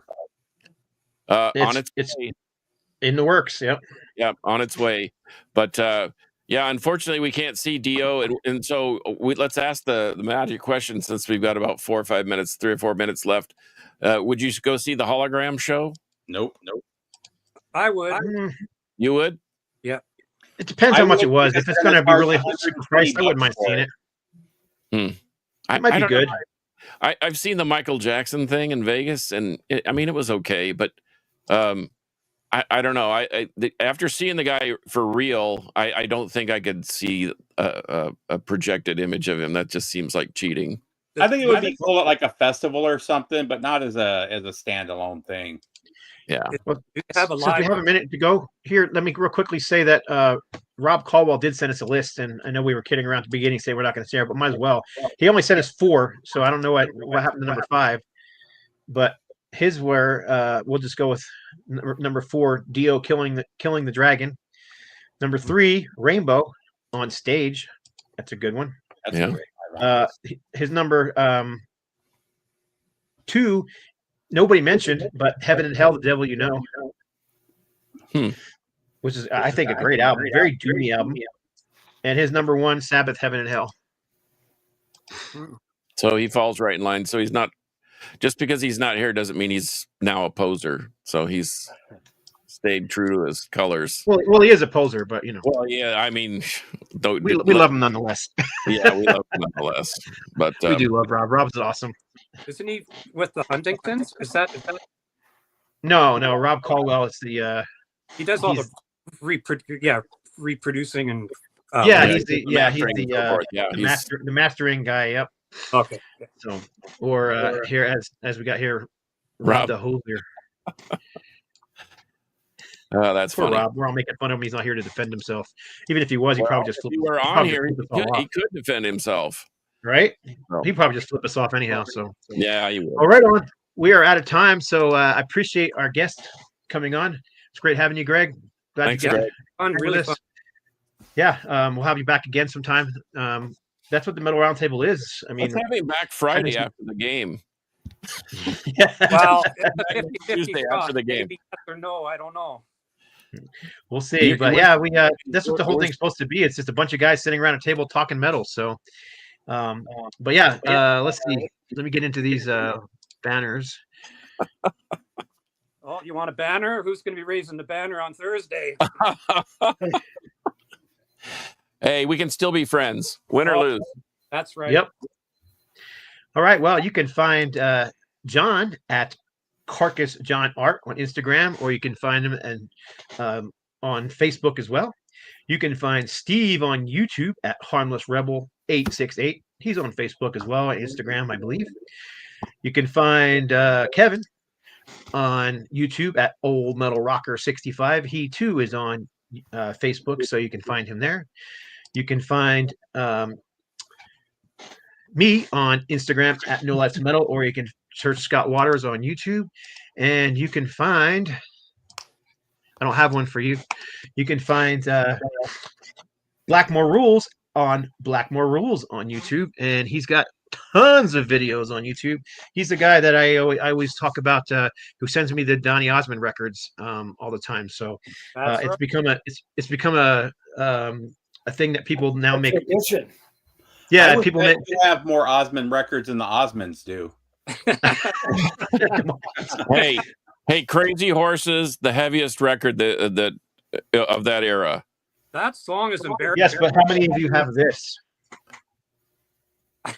It's in the works. Yep. Yeah, on its way. But yeah, unfortunately, we can't see Dio, and so let's ask the magic question since we've got about 3 or 4 minutes left. Would you go see the hologram show? Nope. I would. You would? Yeah. It depends how much it was. If it's going to be really super priced, I wouldn't mind seeing it. It might be good. I've seen the Michael Jackson thing in Vegas, and it was okay, but I don't know. After seeing the guy for real, I don't think I could see a projected image of him. That just seems like cheating. I think it would be cool at like a festival or something, but not as a standalone thing. Yeah. Well, since we have a minute to go here, let me real quickly say that Rob Caldwell did send us a list, and I know we were kidding around at the beginning, saying we're not going to share, but might as well. He only sent us 4, so I don't know what happened to number 5, but his were we'll just go with number 4, Dio killing the dragon. Number 3, Rainbow on stage. That's a good one. That's great. His number 2. Nobody mentioned, but Heaven and Hell, the Devil You Know, which is, I think, a great album, very doomy album. And his number 1, Sabbath, Heaven and Hell. So he falls right in line. So he's not just because he's not here doesn't mean he's now a poser. So he's stayed true to his colors. Well, he is a poser, but Well, yeah, I mean, we love him nonetheless. Yeah, we love him nonetheless. But we do love Rob. Rob's awesome. Isn't he with the Huntingtons? Is that No, Rob Caldwell is the he does all the reproducing and he's the mastering guy. Yep. Okay. So, or here as we got here, Rob the Hosier. Oh, that's Poor funny. Rob. We're all making fun of him. He's not here to defend himself. Even if he was, he probably just flipped. If you were on here, he could defend himself, right? Oh. He probably just flip us off anyhow. So yeah, you will. All right, on. We are out of time, so I appreciate our guest coming on. It's great having you, Greg. Glad Thanks, to get Greg. Fun, really fun. Yeah, we'll have you back again sometime. That's what the Metal Roundtable is. I mean, let's have him back Friday after the game. Well, it's a 50-50 Tuesday shot. after the game. Maybe yes or no, I don't know. We'll see. But yeah, we that's what the whole thing's supposed to be. It's just a bunch of guys sitting around a table talking metal. So, but yeah, let's see. Let me get into these banners. Oh, you want a banner? Who's going to be raising the banner on Thursday? Hey, we can still be friends, win or lose. That's right. Yep. All right. Well, you can find John at Carcass John Art on Instagram, or you can find him on Facebook as well. You can find Steve on YouTube at Harmless Rebel 868. He's on Facebook as well, and Instagram, I believe. You can find Kevin on YouTube at Old Metal Rocker 65. He too is on Facebook, so you can find him there. You can find me on Instagram at No Life's Metal, or you can search Scott Waters on YouTube, and you can find, I don't have one for you. You can find Blackmore Rules on Blackmore Rules on YouTube, and he's got tons of videos on YouTube. He's the guy that I always talk about, who sends me the Donny Osmond records all the time. So it's become a thing that people now make. Yeah, people have more Osmond records than the Osmonds do. hey, Crazy Horses, the heaviest record that of that era. That song is embarrassing. Yes, but how many of you have this?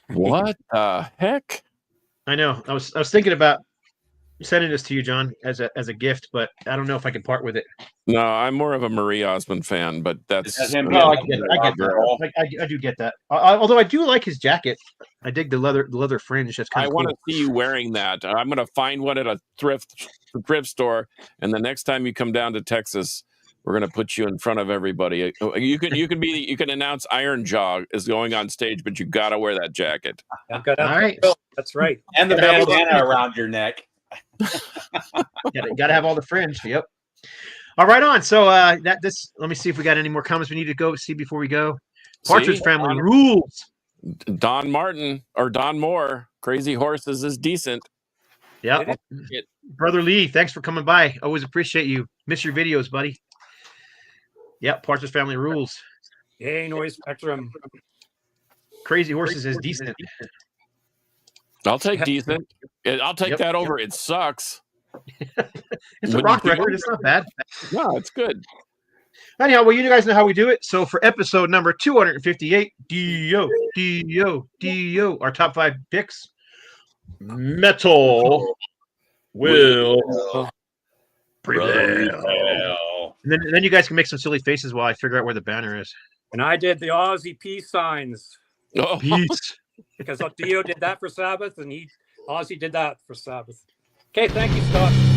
What the heck? I know. I was thinking about sending this to you, John, as a gift, but I don't know if I can part with it. No, I'm more of a Marie Osmond fan, but that's him. No, I get that. I do get that. Although I do like his jacket. I dig the leather fringe. That's kind of cool. I want to see you wearing that. I'm going to find one at a thrift store, and the next time you come down to Texas, we're going to put you in front of everybody. You can announce Iron Jaw is going on stage, but you got to wear that jacket. All right, that's right, and the bandana around your neck. Got to have all the fringe. Yep. All right, on. So let me see if we got any more comments we need to go see before we go. Partridge Family rules. Don Martin or Don Moore, Crazy Horses is decent. Yeah. Brother Lee, thanks for coming by. Always appreciate you. Miss your videos, buddy. Yep, Partridge Family rules. Yay, Noise Spectrum. Crazy Horses is decent. I'll take decent. I'll take that over. It sucks. It's a rock record. It's not bad. No, it's good. Anyhow, well, you guys know how we do it. So for episode number 258, D-O, our top 5 picks, Metal will prevail. And then you guys can make some silly faces while I figure out where the banner is. And I did the Aussie peace signs. Oh, peace. Because Dio did that for Sabbath, and Ozzy did that for Sabbath. Okay, thank you, Scott.